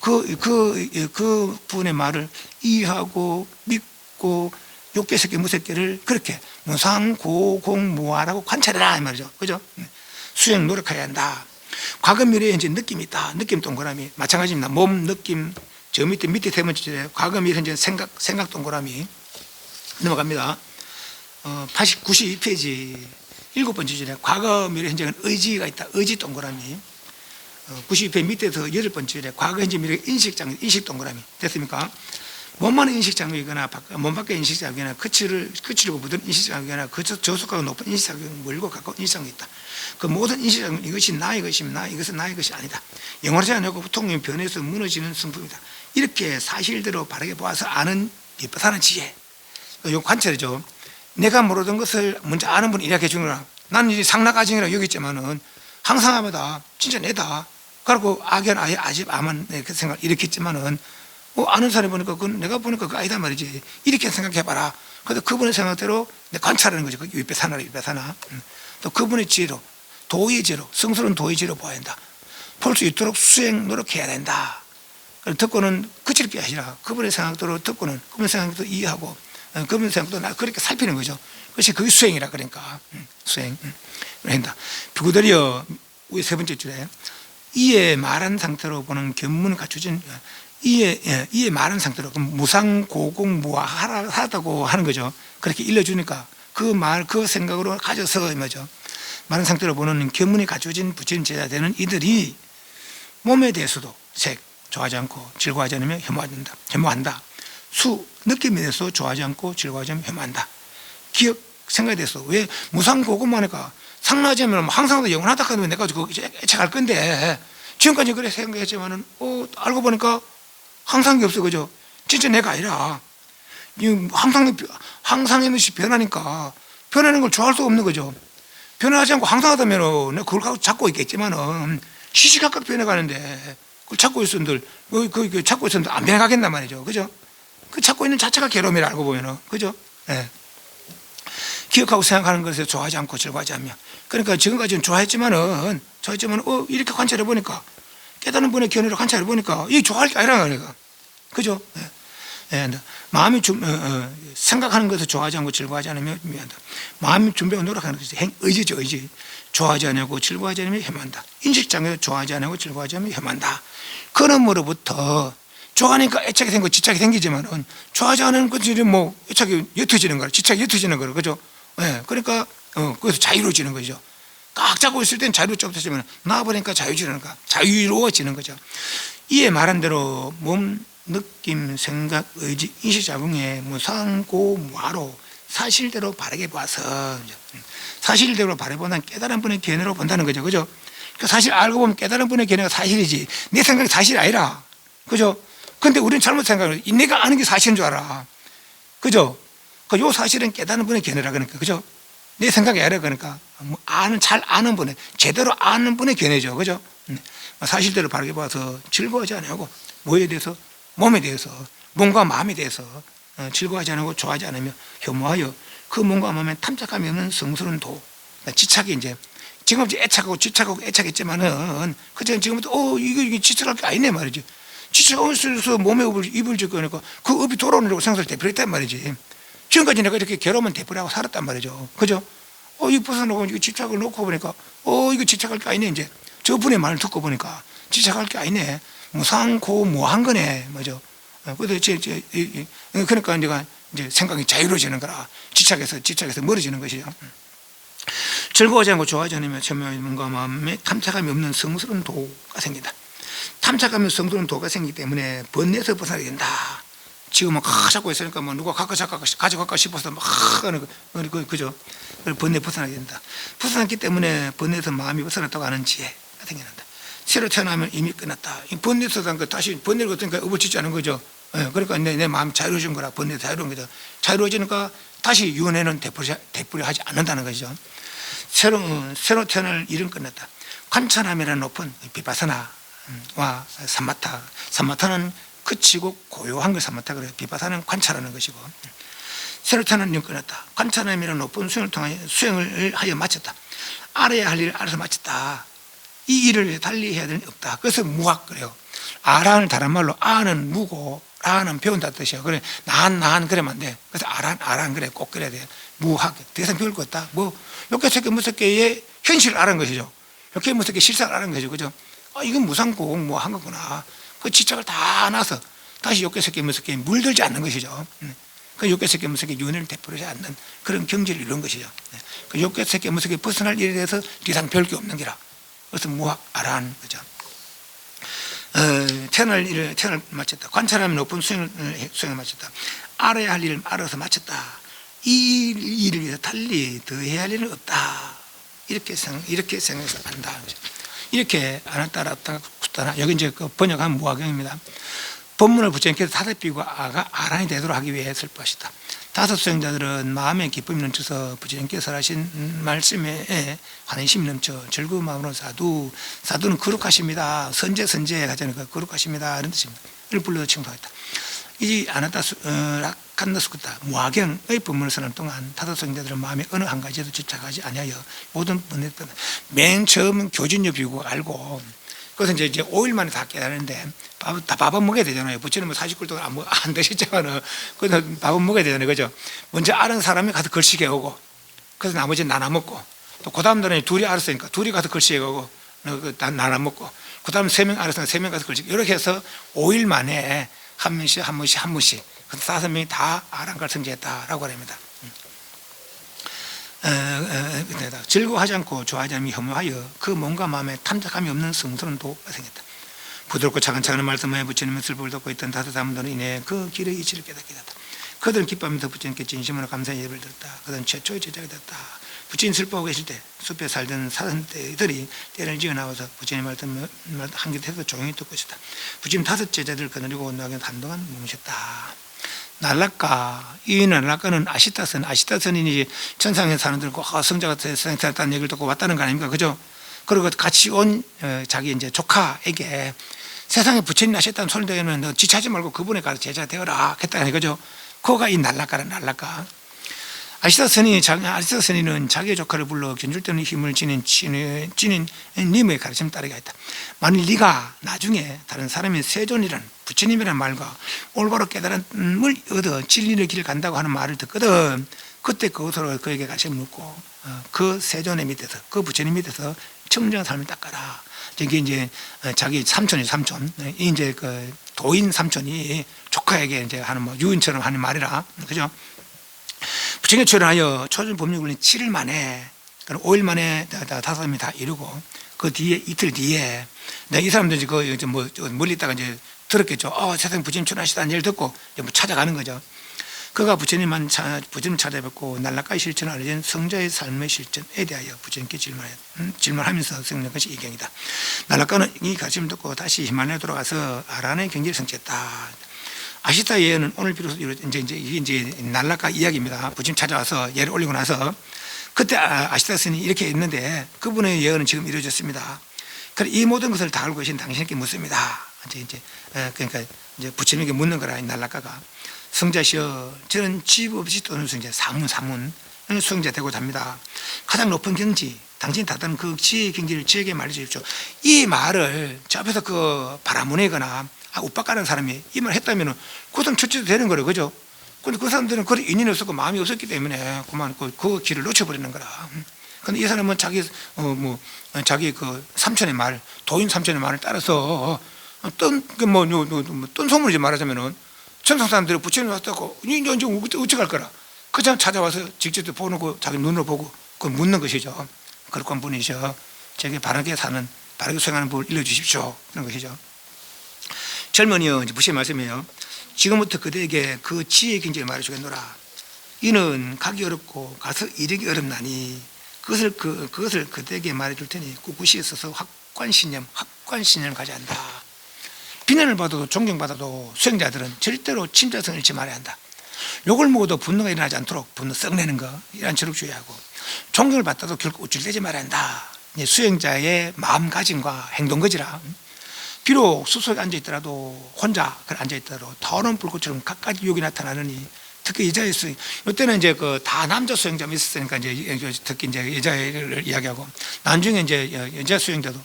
Speaker 1: 그 분의 말을 이해하고 믿고 욕계새끼 무새끼를 그렇게 무상고공무하라고 관찰해라 이 말이죠. 그죠? 수행 노력해야 한다. 과거 미래에 현재 느낌이 있다. 느낌 동그라미 마찬가지입니다. 몸 느낌 저 밑에 세 번째 줄에 과거 미래 현재 생각 동그라미 넘어갑니다. 92페이지 7번째 줄에 과거 미래 현재는 의지가 있다. 의지 동그라미 92페이지 밑에서 8번째 줄에 과거 현재 미래 인식 동그라미 됐습니까? 몸만의 인식장애이거나 몸 밖의 인식장애나 거칠고 부드러운 인식장애나 저속하고 높은 인식장애 멀고 가까운 인식장애 있다. 그 모든 인식장애 이것이 나의 것이면 이것은 나의 것이 아니다. 영원하지 않고 보통의 변해서 무너지는 성품이다. 이렇게 사실대로 바르게 보아서 아는 윗바사는 지혜. 요 관찰이죠. 내가 모르던 것을 먼저 아는 분이 이야기해 주느라 나는 이제 상락아징이라고 여겼지만은 항상 하마다 진짜 내다. 그리고 악연 아예 아집 아만 그 생각 이렇게 했지만은 아는 사람이 보니까 그건 내가 보니까 그거 아니다 말이지. 이렇게 생각해봐라. 그래서 그분의 생각대로 내가 관찰하는 거죠. 그게 윗배사나. 또 그분의 지혜로, 도의 지혜로, 성스러운 도의 지혜로 보아야 한다. 볼 수 있도록 수행 노력해야 된다. 듣고는 그치를 피하시라. 그분의 생각대로 듣고는 그분의 생각도 이해하고 그분의 생각도 나 그렇게 살피는 거죠. 그것이 그게 수행이라 그러니까. 수행. 한다. 비구더리어 위에 세 번째 줄에 이에 말한 상태로 보는 견문을 갖춰진 이에 말한 상태로 무상고공무하다고 하는 거죠. 그렇게 일러주니까 그 생각으로 가져서 이거죠. 말한 상태로 보는 견문이 갖춰진 부처님 제자 되는 이들이 몸에 대해서도 색 좋아하지 않고 즐거워하지 않으며 혐오한다. 수 느낌에 대해서 좋아하지 않고 즐거워하지 않으며 혐오한다. 기억 생각에 대해서 왜 무상고공만 하니까 상나지 않으면 항상 영원하다 하면 내가 그거 애착할 건데 지금까지 그래 생각했지만은 알고 보니까 항상이 없어 그죠? 진짜 내가 아니라 항상의 것이 변하니까 변하는 걸 좋아할 수가 없는 거죠. 변하지 않고 항상하다면 내가 그걸 갖고 잡고 있겠지만은 시시각각 변해가는데 그걸 찾고 있었는들, 찾고 있었는데 안 변해가겠단 말이죠. 그죠? 그 찾고 있는 자체가 괴로움이라 알고 보면은. 그죠? 예. 기억하고 생각하는 것에 좋아하지 않고 즐거워하지 않며. 그러니까 지금까지는 좋아했지만은, 이렇게 관찰해 보니까, 깨닫는 분의 견해로 관찰해 보니까, 이게 좋아할 게 아니라, 내가. 그죠? 예. 예. 마음이 생각하는 것을 좋아하지 않고 즐거워하지 않으면 미안하다. 마음이 준비하고 노력하는 것이 의지죠, 의지. 좋아하지 않고 즐거워하지 않으면 혐한다. 인식장애도 좋아하지 않고 즐거워하지 않으면 혐한다. 그러므로부터 좋아하니까 애착이 생기고 집착이 생기지만은 좋아하지 않은 것들이 뭐 애착이 옅어지는 거라, 집착이 옅어지는 거라, 그죠? 예. 그러니까 그래서 자유로워지는 거죠. 꽉 잡고 있을 땐 자유롭지만 나와버리니까 자유로워지는 거죠. 이에 말한 대로 몸, 느낌, 생각, 의지, 인식자궁에 무상고무하로 사실대로 바르게 봐서, 사실대로 바라보는 깨달은 분의 견해로 본다는 거죠. 그죠? 그러니까 사실 알고 보면 깨달은 분의 견해가 사실이지 내 생각이 사실이 아니라. 그죠? 근데 우리는 잘못 생각을 해. 내가 아는 게 사실인 줄 알아. 그죠? 요 사실은 깨달은 분의 견해라 그러니까. 그죠? 내 생각이 아니라 그러니까 잘 아는 분의, 제대로 아는 분의 견해죠. 그죠? 사실대로 바르게 봐서 즐거워하지 않고 뭐에 대해서, 몸에 대해서, 몸과 마음에 대해서 즐거워하지 않고 좋아하지 않으며 혐오하여 그 몸과 마음에 탐착감이 없는 성스러운 도. 지착이 이제 지금 애착하고 애착했지만은 그때 지금부터 이게 지착할 게 아니네 말이지. 지착하면서 몸에 입을 짓고 하니까 그 업이 돌아오느라고 생사를 되풀이했단 말이지. 지금까지 내가 이렇게 괴로움을 되풀이하고 살았단 말이죠. 그죠? 이 벗어나고 이거 집착을 놓고 보니까 이거 집착할 게 아니네. 이제 저분의 말을 듣고 보니까 집착할 게 아니네. 무상고무한 거네. 맞아. 그래서 그러니까 내가 이제 생각이 자유로워지는 거라. 집착에서 멀어지는 것이죠. 즐거워하지 않고 좋아하지 않으면 몸과 마음에 탐착감이 없는 성스러운 도가 생긴다. 탐착감이 없는 성스러운 도가 생기기 때문에 번뇌에서 벗어나야 된다. 지금은 잡고 있으니까 누가 가져갈까 싶어서 막 하는 거, 그죠? 번뇌 벗어나야 된다. 벗어났기 때문에 번뇌에서 마음이 벗어났다고 하는 지혜가 생겨난다. 새로 태어나면 이미 끝났다. 번뇌에서 다시 번뇌를 거두니까 업을 짓지 않은 거죠. 그러니까 내 마음이 자유로워진 거라. 번뇌에서 자유로운 거죠. 자유로워지니까 다시 윤회는 되풀이하지 않는다는 거죠. 새로 태어날 일은 끝났다. 관찰함이라는 높은 비파사나와 삼마타는 그치고 고요한 걸 삼마타 그래요. 비파사는 관찰하는 것이고, 새로 태어난 일은 끝났다. 관찰함이라는 높은 수행을 하여 마쳤다. 알아야 할 일을 알아서 마쳤다. 이 일을 달리 해야 되는 게 없다. 그래서 무학 그래요. 아라는 다른 말로 아는 무고 라는 배운다 뜻이에요. 그래 나한 그러면 안 돼. 그래서 아란 그래 꼭 그래야 돼. 무학 더 이상 배울 거 없다. 욕계 새끼 무섭게의 현실을 알은 것이죠. 욕계 무섭게 실상을 알은 것이죠. 그죠? 이건 무상고 한 거구나. 그 지적을 다 놔서 다시 욕계 새끼 무섭게 물들지 않는 것이죠. 그 욕계 새끼 무섭게 윤회를 되풀이하지 않는 그런 경지를 이룬 것이죠. 그 욕계 새끼 무섭게 벗어날 일에 대해서 더 이상 배울 게 없는 게라. 그래서 무학 아란 거죠. 태어날 마쳤다. 관찰하면 높은 수행을 마쳤다. 알아야 할 일을 알아서 마쳤다. 이 일을 위해서 달리 더 해야 할 일은 없다. 이렇게 생각해서 안다. 이렇게 안았다 여기 이제 그 번역한 무화경입니다. 본문을 부처님께서 다섯비고 아란이 되도록 하기 위해 했을 것이다. 다섯 수행자들은 마음의 기쁨이 넘쳐서 부처님께서 하신 말씀에 환희심이 넘쳐 즐거운 마음으로 사두는 거룩하십니다. 선제 하자니까 거룩하십니다. 이런 뜻입니다. 이를 불러 칭송했다. 이 아나타 칸나스쿠타 무화경의 본문을 쓰는 동안 다섯 수행자들은 마음에 어느 한 가지에도 집착하지 아니하여 모든 번뇌 맨 처음 교진여비고 알고, 그래서 이제 5일 만에 다 깨달았는데 밥은 먹어야 되잖아요. 부처님은 40일 동안 안 드셨잖아요. 그래서 밥은 먹어야 되잖아요. 그죠? 먼저 아는 사람이 가서 걸식해 오고, 그래서 나머지는 나눠 먹고, 또 그 다음 날에 둘이 알았으니까 둘이 가서 걸식해 오고, 나눠 먹고, 그 다음 3명 알았으니까 3명 가서 걸식. 이렇게 해서 5일 만에 한 명씩, 그래서 5명이 다 아란가를 성취했다라고 합니다. 즐거워하지 않고 좋아하지 않으며 혐오하여 그 몸과 마음에 탐착감이 없는 성스러운 도가 생겼다. 부드럽고 차근차근 말씀하여 부처님의 슬픔을 듣고 있던 다섯 사람들은 이내 그 길의 이치를 깨닫게 됐다. 그들은 기뻐하면서 부처님께 진심으로 감사의 예배를 드렸다. 그들은 최초의 제자가 됐다. 부처님 슬퍼하고 계실 때 숲에 살던 사슴떼들이 떼를 지어 나와서 부처님 말씀 한곁에서 조용히 듣고 있었다. 부처님 다섯 제자들을 거느리고 나가게 한동안 멈으셨다. 날라까, 이 날라까는 아시타선이 천상에 사는 들고 성자가 세상에 살았다는 얘기를 듣고 왔다는 거 아닙니까? 그죠? 그리고 같이 온 자기 이제 조카에게 세상에 부처님 나셨다는 소리 되면 너 지체하지 말고 그분에 가서 제자 되어라 했다 이거죠. 그거가 이 날라가라 날라가. 아시타 스님은 자기의 조카를 불러 견줄되는 힘을 지닌 님의 가르침 따르게 했다. 만일 네가 나중에 다른 사람이 세존이라는 부처님이라는 말과 올바로 깨달음을 얻어 진리의 길을 간다고 하는 말을 듣거든, 그때 그것으로 그에게 가르침을 묻고 그 세존의 밑에서 그 부처님 밑에서 청정한 삶을 닦아라. 이게 이제 자기 삼촌이 이제 그 도인 삼촌이 조카에게 이제 하는 뭐 유인처럼 하는 말이라, 그죠? 부처님이 출연하여 초전 법륜 7일 만에, 5일 만에 5명이 다 이루고, 그 뒤에 이틀 뒤에 이 사람들이 그 뭐 멀리 있다가 이제 들었겠죠. 세상 부처님 출연하시다는 얘기를 듣고 이제 뭐 찾아가는 거죠. 그가 부처님 찾아뵙고 날라가의 실천을 알려진 성자의 삶의 실천에 대하여 부처님께 질문하면서 성령 것이 이 경이다. 날라가는 이 가르침을 듣고 다시 히말라야에 돌아가서 아라한의 경지를 성취했다. 아시타 예언은 오늘 비로소 이제 날라가 이야기입니다. 부처님 찾아와서 예를 올리고 나서 그때 아시타 스님이 이렇게 했는데 그분의 예언은 지금 이루어졌습니다. 그래서 이 모든 것을 다 알고 계신 당신에게 묻습니다. 그러니까 이제 부처님에게 묻는 거라. 이 날라가가 성자시여, 저는 집 없이 떠는 성자 사문 수행자 되고자 합니다. 가장 높은 경지, 당신이达到그 지혜의 경지를 저에게 말해주십시오. 이 말을 저 앞에서 그 바라문이거나 욱박가는 사람이 이 말 했다면 그것은 처치도 되는 거예요, 그죠? 근데 그 사람들은 그런 인연이 없었고 마음이 없었기 때문에 그만 그 길을 놓쳐버리는 거라. 근데 이 사람은 자기 그 삼촌의 말, 도인 삼촌의 말을 따라서 뜬 소문이지 말하자면은 천상 사람들이 부처님 왔다고 이제 어찌 갈 거라. 그 사람 찾아와서 직접 보고 자기 눈으로 보고 그걸 묻는 것이죠. 그런 분이셔. 제게 바르게 수행하는 법을 일러주십시오. 그런 것이죠. 젊은이여, 이제 부처님 말씀이에요. 지금부터 그대에게 그 지혜의 경지를 말해주겠노라. 이는 가기 어렵고 가서 이르기 어렵나니 그것을 그대에게 말해줄 테니 꿋꿋이 있어서 확관신념을 가져야 한다. 비난을 받아도 존경받아도 수행자들은 절대로 침자성을 잃지 말아야 한다. 욕을 먹어도 분노가 일어나지 않도록 분노 썩내는 거, 이런 저력 주의하고, 존경을 받아도 결코 우쭐대지 말아야 한다. 수행자의 마음가짐과 행동거지라. 비록 수소에 앉아있더라도 혼자 앉아있더라도 타오르는 불꽃처럼 각가지 유혹이 나타나느니, 특히 여자의 수행, 이때는 이제 다 남자 수행자만 있었으니까 특히 이제 여자를 이야기하고, 나중에 이제 여자 수행자도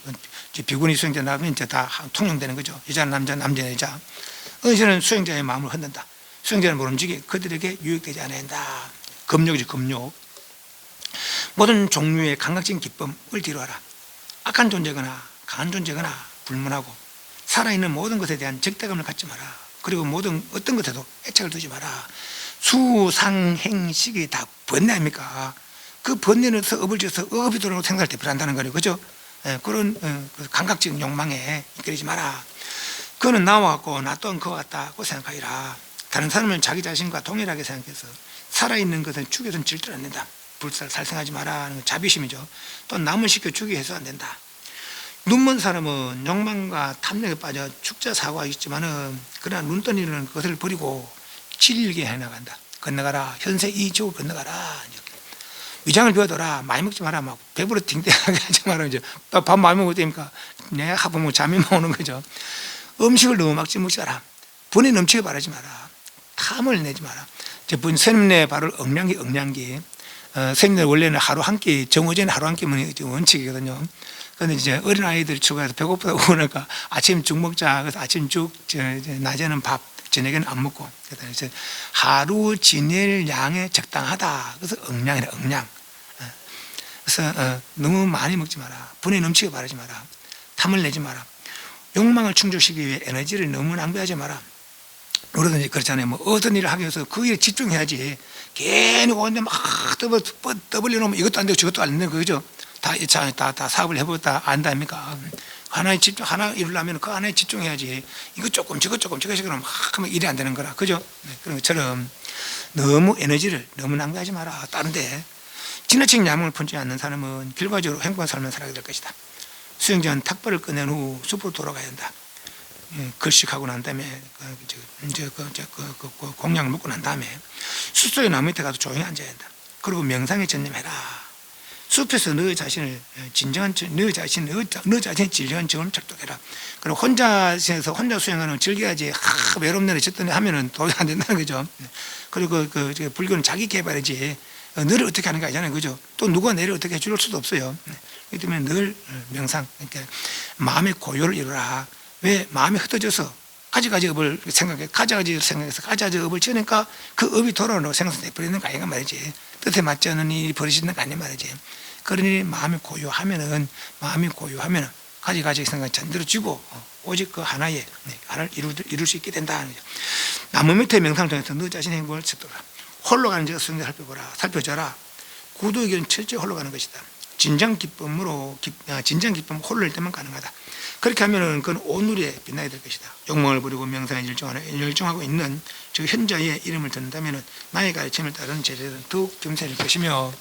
Speaker 1: 비구니 수행자 나가면 이제 다 통용되는 거죠. 여자는 남자, 남자는 여자. 여자는 수행자의 마음을 흔든다. 수행자는 모름지기 그들에게 유익되지 않아야 한다. 금욕이지, 금욕. 모든 종류의 감각적인 기쁨을 뒤로하라. 악한 존재거나 강한 존재거나 불문하고 살아있는 모든 것에 대한 적대감을 갖지 마라. 그리고 어떤 것에도 애착을 두지 마라. 수상행식이 다 번뇌 아닙니까? 그 번뇌에서 업을 지어서 업이 들어오고 생사를 대표한다는 거예요, 그죠? 그런 감각적인 욕망에 이끌리지 마라. 그거는 나와 같고 나 또한 그와 같다고 생각하리라. 다른 사람은 자기 자신과 동일하게 생각해서 살아있는 것은 죽여서는 절대로 안 된다. 살생하지 마라 하는 건 자비심이죠. 또 남을 시켜 죽이게 해서 안 된다. 눈먼 사람은 욕망과 탐욕에 빠져 축자 사고가 있지만은 그러나 눈떠니는 것을 버리고 질게 해나간다. 건너가라. 현세 이 지옥을 건너가라. 위장을 비워둬라. 많이 먹지 마라. 막 배부러 딩땡하게 하지 마라. 이제 밥 많이 먹어도 됩니까? 내가 하보면 잠이 오는 거죠. 음식을 너무 막 먹지 마라. 분에 넘치게 바라지 마라. 탐을 내지 마라. 스님네 바로 억량기. 스님네 원래는 하루 한 끼, 정오전에 하루 한 끼면 원칙이거든요. 그런데 이제 어린아이들 추가해서 배고프다고 그러니까 아침 죽 먹자. 그래서 아침 죽, 낮에는 밥, 저녁에는 안 먹고. 그래서 하루 지낼 양에 적당하다. 그래서 억량이래, 억량. 그래서 너무 많이 먹지 마라. 분에 넘치게 바라지 마라. 탐을 내지 마라. 욕망을 충족시키기 위해 에너지를 너무 낭비하지 마라. 우리도 그렇잖아요. 뭐 어떤 일을 하기 위해서 그 일에 집중해야지. 괜히 오는데 막 떠벌려놓으면 이것도 안 되고 저것도 안 되고, 그죠? 다 사업을 해보다 안다 아닙니까? 하나 이루려면 그 하나에 집중해야지. 이거 조금, 저것 조금, 저것이 그러면 막 하면 일이 안 되는 거라. 그죠? 그런 것처럼 너무 에너지를 너무 낭비하지 마라. 다른데 지나친 야망을 품지 않는 사람은 결과적으로 행복한 삶을 살아가게 될 것이다. 수행자는 탁발을 꺼낸 후 숲으로 돌아가야 한다. 걸식하고 난 다음에 공약을 먹고 난 다음에 숲속의 나무 밑에 가서 조용히 앉아야 한다. 그리고 명상에 전념해라. 숲에서 너 자신을 진정한 너 자신의 진정한 정을 찰떡해라. 그리고 혼자서 혼자 수행하는 즐겨야지 외롭네 어쨌든 하면은 도저히 안 된다는 거죠. 그리고 그 불교는 자기 개발이지 너를 어떻게 하는 거 아니잖아요, 그죠? 또 누가 너를 어떻게 해줄 수도 없어요. 그렇기 때문에 늘 명상, 그러니까 마음의 고요를 이루라. 왜 마음이 흩어져서 가지가지 업을 생각해, 가지가지 생각해서 가지가지 업을 지으니까 그 업이 돌아오는 생각을 내버리는 거 아닌가 말이지. 뜻에 맞지 않는 일이 벌어지는 거 아니야 말이지. 그러니 마음이 고요하면은 가지가지 생각이 잠들어지고 오직 그 하나의 하나를 이룰 수 있게 된다는 거죠. 나무 밑에 명상을 통해서 너 자신의 행복을 찾도록 홀로 가는 자가 성경 살펴줘라. 구도의 길은 철저히 홀로 가는 것이다. 진정 기쁨 홀로 일 때만 가능하다. 그렇게 하면은 그건 온누리에 빛나게 될 것이다. 욕망을 부리고 명상에 열중하고 있는 저 현자의 이름을 듣는다면은 나의 가르침을 따르는 제자들은 더욱 겸손해질 것이며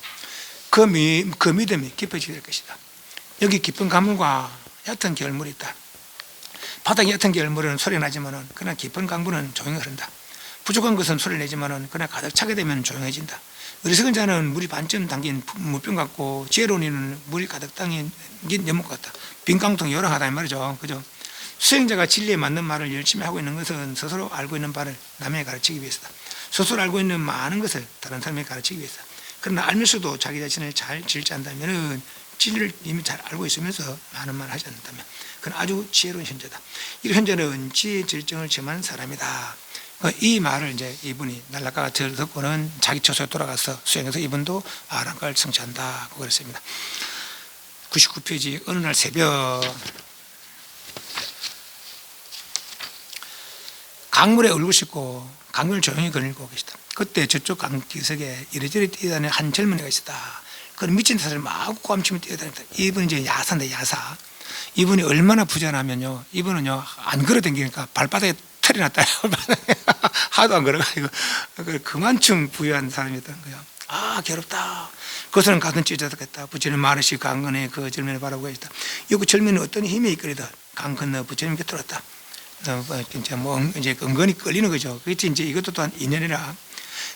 Speaker 1: 그 믿음이 깊어지게 될 것이다. 여기 깊은 가물과 얕은 결물이 있다. 바닥에 얕은 결물은 소리 나지만은 그러나 깊은 강물은 조용히 흐른다. 부족한 것은 소리 내지만은 그러나 가득 차게 되면 조용해진다. 어리석은 자는 물이 반쯤 담긴 물병 같고 지혜로운 이는 물이 가득 담긴 연못 같다. 빈 깡통 요랑하다 이 말이죠. 그죠? 수행자가 진리에 맞는 말을 열심히 하고 있는 것은 스스로 알고 있는 바를 남에게 가르치기 위해서다. 스스로 알고 있는 많은 것을 다른 사람에게 가르치기 위해서다. 그러나 알면서도 자기 자신을 잘 질지한다면은 진리를 이미 잘 알고 있으면서 많은 말을 하지 않는다면 그건 아주 지혜로운 현자다. 이 현자는 지혜 질정을 점한 사람이다. 이 말을 이제 이분이 날라가가 듣고는 자기 처소에 돌아가서 수행해서 이분도 아랑가를 성취한다고 그랬습니다. 99페이지 어느 날 새벽 강물에 얼굴 씻고 강물을 조용히 거닐고 계시다. 그때 저쪽 강기석에 이리저리 뛰어다니는 한 젊은이가 있었다. 그런 미친 탓을 막 ቋ미치며 뛰어다녔다. 이분이 이제 야사인데 야사. 이분이 얼마나 부자냐면요. 이분은요 안 걸어다니니까 발바닥에 털이 났다. 하도 안 걸어가지고 그만큼 부유한 사람이었다는 거예요. 아 괴롭다. 그것은 가슴 찢어졌겠다. 부처님 마르시 강건에 그 젊은이를 바라보고 있다. 이 젊은이는 어떤 힘에 이끌리다 강 건너 부처님 곁에 들었다. 진짜 뭐 이제 은근히 끌리는 거죠. 그렇지 이제 이것도 또한 인연이라.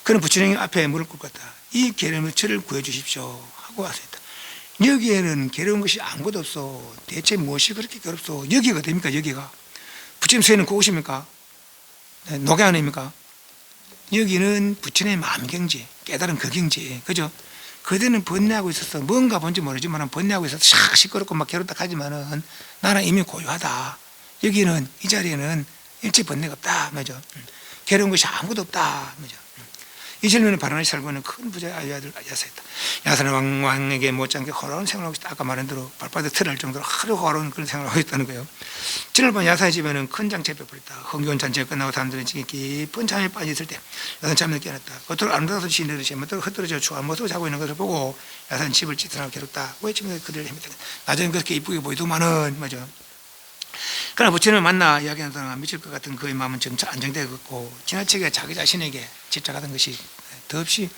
Speaker 1: 그는 부처님 앞에 무릎 꿇었다. 이 괴로움을 저를 구해 주십시오 하고 왔습니다. 여기에는 괴로운 것이 아무것도 없어. 대체 무엇이 그렇게 괴롭소? 여기가 됩니까? 여기가 부처님 세는 그곳입니까? 녹의 안입니까? 여기는 부처님의 마음 경지, 깨달은 그 경지, 그죠? 그대는 번뇌하고 있어서 뭔가 뭔지 모르지만 번뇌하고 있어서 샥 시끄럽고 막 괴롭다 하지만은 나는 이미 고요하다. 여기는 이 자리에는 일체 번뇌가 없다, 맞죠? 괴로운 것이 아무것도 없다, 맞죠? 이 젊은이는 바라나시 살고 있는 큰 부자의 아들 야사였다. 야사는 왕에게 못지않게 호로운 생활을 하고 있다. 아까 말한 대로 발바닥에 털할 정도로 하루 호로운 그런 생활을 하고 있다는 거예요. 지난번 야사의 집에는 큰 장채가 베풀었다. 흥겨운 잔치가 끝나고 사람들은 깊은 잠에 빠져 있을 때 야사는 잠에 깨어났다. 겉으로 아름다워서 지내듯이 멋대로 흩어져 추한 모습을 자고 있는 것을 보고 야사는 집을 찌든하고 괴롭다. 왜 집에서 그들을 헤맸다. 낮에는 그렇게 이쁘게 보이더만은 맞아. 그러나 부처님을 만나 이야기하는 동안 미칠 것 같은 그의 마음은 점차 안정되었고 지나치게 자기 자신에게 집착하던 것이 더없이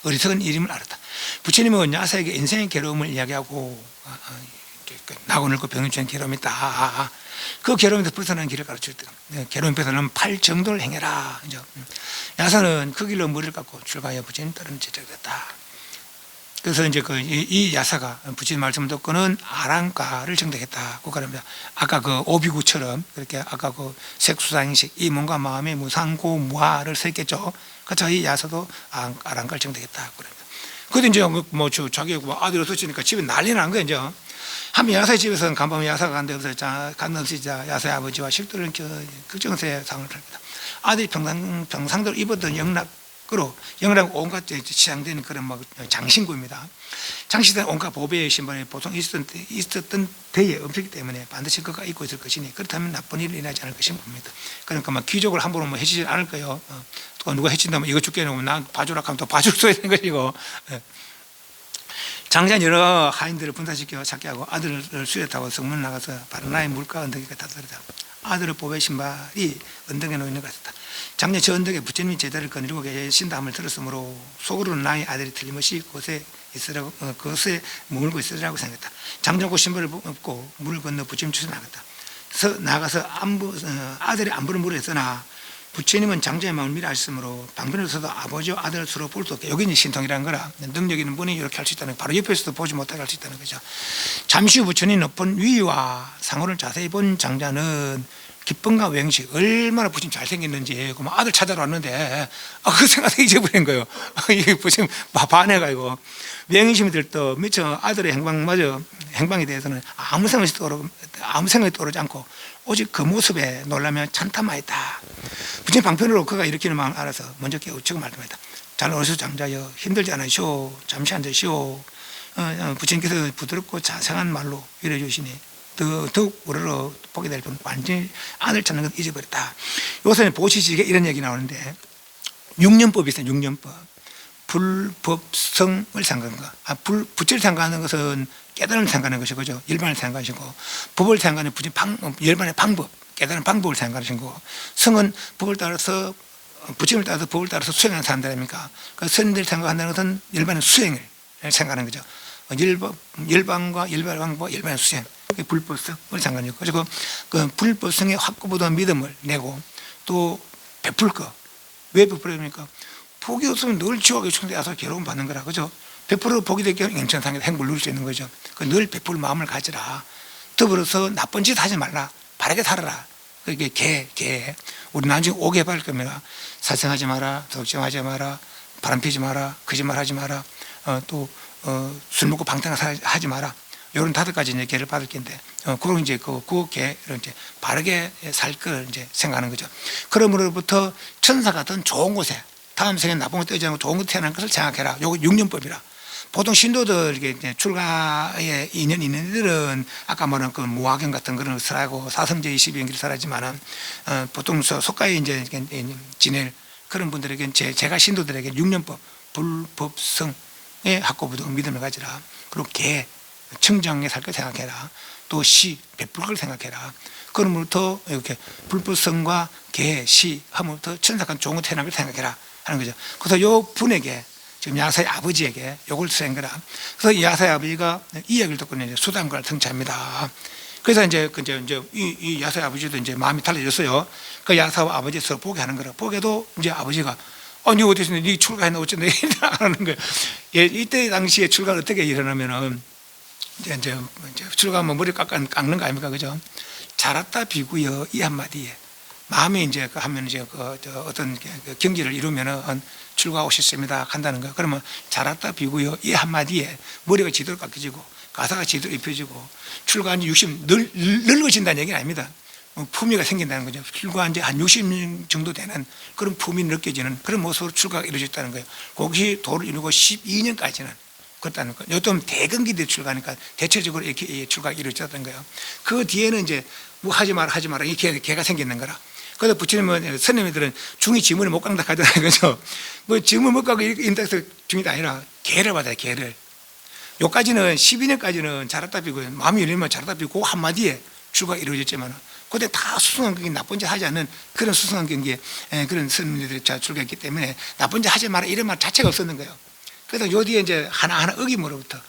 Speaker 1: 어리석은 일임을 알았다. 부처님은 야사에게 인생의 괴로움을 이야기하고 나고 늙고 병이 주는 괴로움이 있다. 그 괴로움에서 벗어나는 길을 가르쳐줬다. 괴로움에 벗어나면 8 정도를 행해라. 야사는 그 길로 머리를 깎고 출가하여 부처님 따르는 제자가 됐다. 그래서 이제 이 야사가 부처님 말씀을 듣고는 아랑가를 정득했다고 그럽니다. 아까 그 오비구처럼 그렇게 아까 그 색수상식 이 몸과 마음의 무상고 무아를 설겠죠. 그래서 이 야사도 아랑가를 정득했다고 그럽니다. 그런데 이제 뭐 자기 아들이 없어지니까 집에 난리 난 거예요. 이제 한 야사의 집에서는 간밤에 야사가 간데 없어지자 야사의 아버지와 식도를 걱정스레 상을 합니다. 아들이 평상대로 입었던 영락으로 온갖 치장되는 그런 막 장신구입니다. 장신된 온갖 보배의 신발에 보통 있었던 대에 없기 때문에 반드시 그가 입고 있을 것이니 그렇다면 나쁜 일이 일어나지 않을 것인 겁니다. 그러니까 막 귀족을 함부로 뭐 해치지 않을 거예요. 또 누가 해친다면 이거 죽게 해놓으면 난 봐주라 하면 또 봐줄 수 있는 것이고. 장자는 여러 하인들을 분산시켜 찾게 하고 아들을 수레타고 성문 나가서 바라나의 물가 언덕에 다다르다. 아들의 보배 신발이 언덕에 놓이는 것 같았다. 장자 저 언덕에 부처님이 제자를 거느리고 계신다함을 들었으므로 속으로는 나의 아들이 틀림없이 그것에 머물고 있으라고 생각했다. 장자 그 신발을 벗고 물을 건너 부처님 주소 나갔다. 나가서 아들의 안부를 물었으나 부처님은 장자의 마음을 미리 아셨으므로 방편에서도 아버지와 아들을 서로 볼 수 없게, 여기 이제 신통이라는 거라, 능력 있는 분이 이렇게 할 수 있다는, 바로 옆에서도 보지 못하게 할 수 있다는 거죠. 잠시 후 부처님 높은 위와 상호를 자세히 본 장자는 기쁨과 외행시, 얼마나 부처님 잘생겼는지, 그럼 아들 찾아러 왔는데 그 생각을 잊어버린 거예요. 이게 부처님 반해가지고 외행심이 들떠 미처 아들의 행방에 대해서는 아무 생각이 떠오르지 않고 오직 그 모습에 놀라며 찬탄하였다. 부처님 방편으로 그가 일으키는 마음을 알아서 먼저 깨우치고 말씀했다. 잘 오르소 장자여, 힘들지 않으시오. 잠시 앉으시오. 부처님께서 부드럽고 자상한 말로 위로해 주시니 더욱 우러러 보게 될 뿐 완전히 아들 찾는 건 잊어버렸다. 요새는 보시식에 이런 얘기 나오는데, 육년법이 있어요. 육년법. 불법성을 생각하는 거. 부처를 생각하는 것은 깨달음을 생각하는 것이고, 그죠? 일반을 생각하시고, 법을 생각하는 일반의 방법, 깨달은 방법을 생각하시는 거고, 성은 법을 따라서, 부처님을 따라서 법을 따라서 수행하는 사람들 아닙니까? 그러니까 스님들이 생각한다는 것은 일반의 수행을 생각하는 거죠. 열방과 열반방과 열반의 수행, 불법성을 생각하는 거죠. 그리고 그 불법성의 확고부도한 믿음을 내고 또 베풀 거. 왜 베풀어야 됩니까? 복이 없으면 늘 지옥에 초대해서 괴로움 받는 거라, 그죠? 베풀어 복이 되게 영천상에서 행복을 누릴 수 있는 거죠. 늘 베풀 마음을 가지라. 더불어서 나쁜 짓 하지 말라. 바르게 살아라. 그게 개. 우리 나중에 오게 받을 겁니다. 사생하지 마라. 독점하지 마라. 바람 피지 마라. 거짓말 하지 마라. 술 먹고 방탕하지 마라. 이런 5가지 이제 개를 받을 건데, 그런 이제 그 개를 이제 바르게 살 걸 이제 생각하는 거죠. 그러므로부터 천사 같은 좋은 곳에, 다음 생에 나쁜 것 떼지 않고 좋은 곳 태어난 것을 생각해라. 요거 6년법이라. 보통 신도들 이게 출가에 인연이 있는 이들은 아까 말한 그 무화경 같은 그런 걸 살아고 사성제 22연기를 살았지만은, 보통 속가에 이제 지낼 그런 분들에게 제가 신도들에게 6년법, 불법성의 확고부동 믿음을 가지라. 그리고 개, 청정에 살 걸 생각해라. 또 시, 베풀 걸 생각해라. 그러므로부터 이렇게 불법성과 개, 시 하면부터 천사간 좋은 것 태어난 걸 생각해라 하는 거죠. 그래서 요 분에게, 지금 야사의 아버지에게 요걸 생각해라. 그래서 야사의 아버지가 이 이야기를 듣고 이제 수단과를 성취합니다. 그래서 이제 이 야사의 아버지도 이제 마음이 달라졌어요. 그 야사와 아버지 서로 보게 하는 거라. 보게도 이제 아버지가 니 어디서 니 출가했나 어쩐다 하는 거예요. 이때 당시에 출가가 어떻게 일어나면은 이제 출가하면 머리 깎는 거 아닙니까, 그죠? 잘했다 비구여 이 한마디에 마음이 이제 하면 이제 어떤 경지를 이루면은 출가 오셨습니다 한다는 거. 그러면 잘했다 비구여 이 한마디에 머리가 제대로 깎여지고 가사가 제대로 입혀지고 출가한 지 60 늙어진다는 얘기는 아닙니다. 품위가 생긴다는 거죠. 출가한 지 한 60년 정도 되는 그런 품이 느껴지는 그런 모습으로 출가가 이루어졌다는 거예요. 거기서 도를 이루고 12년까지는 그렇다는 거예요. 요즘 대근기대 출가니까 대체적으로 이렇게 출가가 이루어졌다는 거예요. 그 뒤에는 이제 뭐 하지 마라 이 개가 생기는 거라. 그래서 부처님은 스님들은 중이 지문을 못 깎는다 하잖아요, 그죠? 뭐 지문 못 깎고 인탁해서 중이가 아니라 개를 받아요, 개를. 요까지는 12년까지는 잘했다 비고 마음이 열리면 잘했다 비고 그 한마디에 출가가 이루어졌지만 그때 다 수승한 경기, 나쁜 짓 하지 않는 그런 수승한 경기에 그런 스님들이 출가했기 때문에 나쁜 짓 하지 마라 이런 말 자체가 없었는 거예요. 그래서 요 뒤에 이제 하나하나 어김으로부터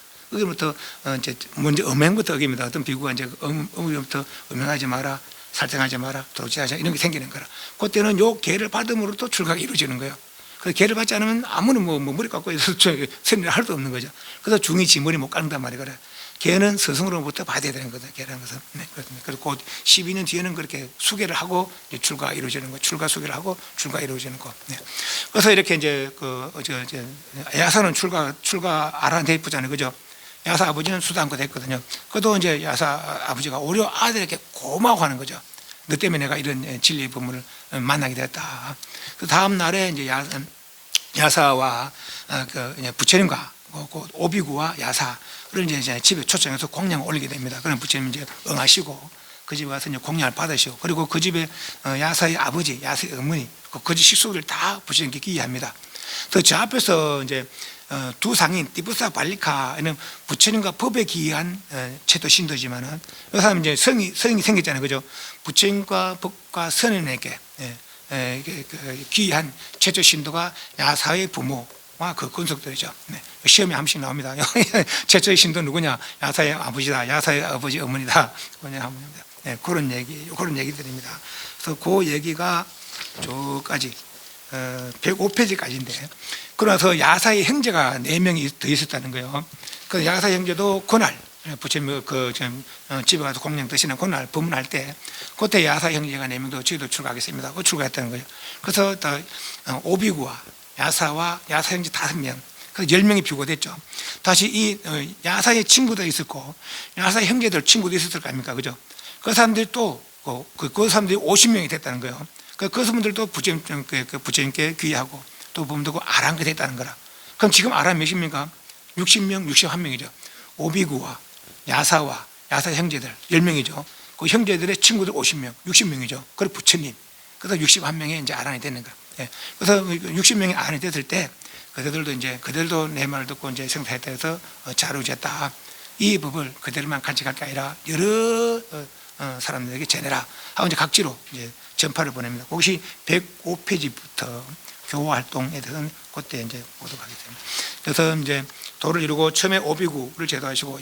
Speaker 1: 이제 먼저 음행부터 어깁니다. 어떤 비구가 이제 음행부터 음행하지 마라, 살생하지 마라, 도둑질하지 마라 이런 게 생기는 거라. 그때는 요 계를 받음으로 또 출가가 이루어지는 거예요. 그래서 계를 받지 않으면 아무리 뭐 머리 깎고 해서 스님을 할 수 없는 거죠. 그래서 중이 지머리 못 깎는단 말이에요. 그래. 걔는 스승으로부터 받아야 되는 거다. 걔라는 것은. 네, 그렇습니다. 그리고 곧 12년 뒤에는 그렇게 수계를 하고 출가가 이루어지는 거, 출가 수계를 하고 출가 이루어지는 거. 네. 그래서 이렇게 이제 야사는 출가 아란데이프잖아요, 그죠? 야사 아버지는 수단과 됐거든요. 그래도 이제 야사 아버지가 오히려 아들에게 고마워하는 거죠. 너 때문에 내가 이런 진리의 법문을 만나게 됐다. 그 다음 날에 이제 야사와 부처님과 오비구와 야사를 이제 집에 초청해서 공양을 올리게 됩니다. 그럼 부처님 이제 응하시고 그 집에 와서 이제 공양을 받으시고 그리고 그 집에 야사의 아버지, 야사의 어머니, 그 집 식구들 다 부처님께 기이합니다. 그래서 저 앞에서 이제 두 상인 띠부사 발리카는 부처님과 법에 기이한 최도 신도지만은 이 사람 이제 성이 생겼잖아요, 그죠? 부처님과 법과 선인에게 기이한 최초 신도가 야사의 부모. 그 권속들이죠. 네. 시험에 한 번씩 나옵니다. 최초의 신도 누구냐? 야사의 아버지다. 야사의 아버지 어머니다. 그냥 하면 됩니다. 그런 얘기들입니다. 그래서 그 얘기가 저까지 105페이지까지인데, 그러나서 야사의 형제가 4명이 더 있었다는 거예요. 그 야사 형제도 그날 부처님 집에 가서 공양 드시는 그날 법문할 때 그때 야사 형제가 4명도 저희도 출가하겠습니다. 그 출가했다는 거예요. 그래서 오비구와 야사와 야사 형제 5명, 그 10명이 비교됐죠. 다시 이 야사의 친구도 있었고 야사 형제들 친구도 있었을 거 아닙니까, 그죠? 그 사람들이 또 그 사람들이 50명이 됐다는 거예요. 그 사람들도 부처님께 귀하고 또 보면 아랑게 됐다는 거라. 그럼 지금 아랑 몇입니까? 60명, 61명이죠. 오비구와 야사와 야사 형제들 10명이죠. 그 형제들의 친구들 50명, 60명이죠. 그리고 부처님. 그래서 61명이 이제 아란이 되는 거야. 그래서 60명이 아란이 됐을 때 그들도 내 말을 듣고 이제 생사했다 해서 자루졌다. 이 법을 그들만 간직할 게 아니라 여러 사람들에게 전해라 하고 이제 각지로 이제 전파를 보냅니다. 그것이 105페이지부터 교화 활동에 대해서는 그때 이제 보도록 하겠습니다. 그래서 이제 도를 이루고 처음에 오비구를 제도하시고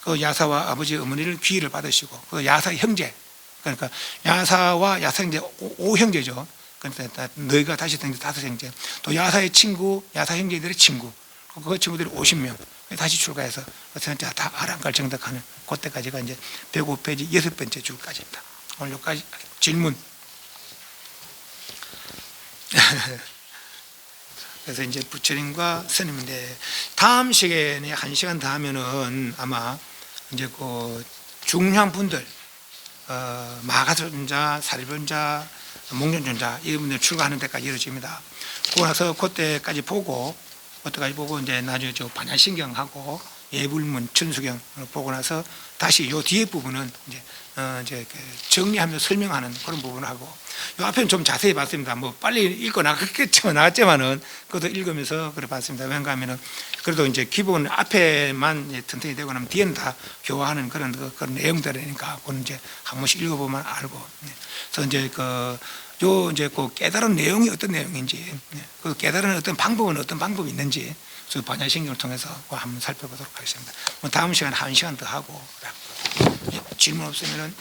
Speaker 1: 그 야사와 아버지 어머니를 귀의를 받으시고 그 야사 형제, 그러니까 야사와 야사 형제 5형제죠. 그러니까 너희가 다시 생긴 5형제, 또 야사의 친구, 야사 형제들의 친구, 그 친구들이 50명 다시 출가해서 그래서 다 아랑갈 정덕하는 그때까지가 이제 105페이지 6번째 줄까지입니다. 오늘 여기까지 질문. 그래서 이제 부처님과 스님인데 다음 시간에 1시간 더 하면은 아마 이제 그 중요한 분들, 마가존자, 사리존자, 목련존자 이런 분들 출가하는 데까지 이루어집니다. 그러고 나서 그때까지 보고 이제 나중에 저 반야신경하고 예불문, 천수경을 보고 나서 다시 요 뒤에 부분은 이제 정리하면서 설명하는 그런 부분을 하고, 요 앞에는 좀 자세히 봤습니다. 뭐 빨리 읽고 나갔지만은 그것도 읽으면서 그래 봤습니다. 왜냐하면 그래도 이제 기본 앞에만 튼튼히 되고 나면 뒤에는 다 교화하는 그런 내용들이니까 그건 이제 한 번씩 읽어보면 알고. 그래서 이제 이제 그 깨달은 내용이 어떤 내용인지, 그 깨달은 어떤 방법은 어떤 방법이 있는지, 그 반야신경을 통해서 한번 살펴보도록 하겠습니다. 뭐 다음 시간에 1시간 더 하고, 질문 없으면은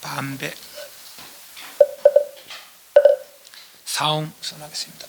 Speaker 1: 반배 사옹 선하겠습니다.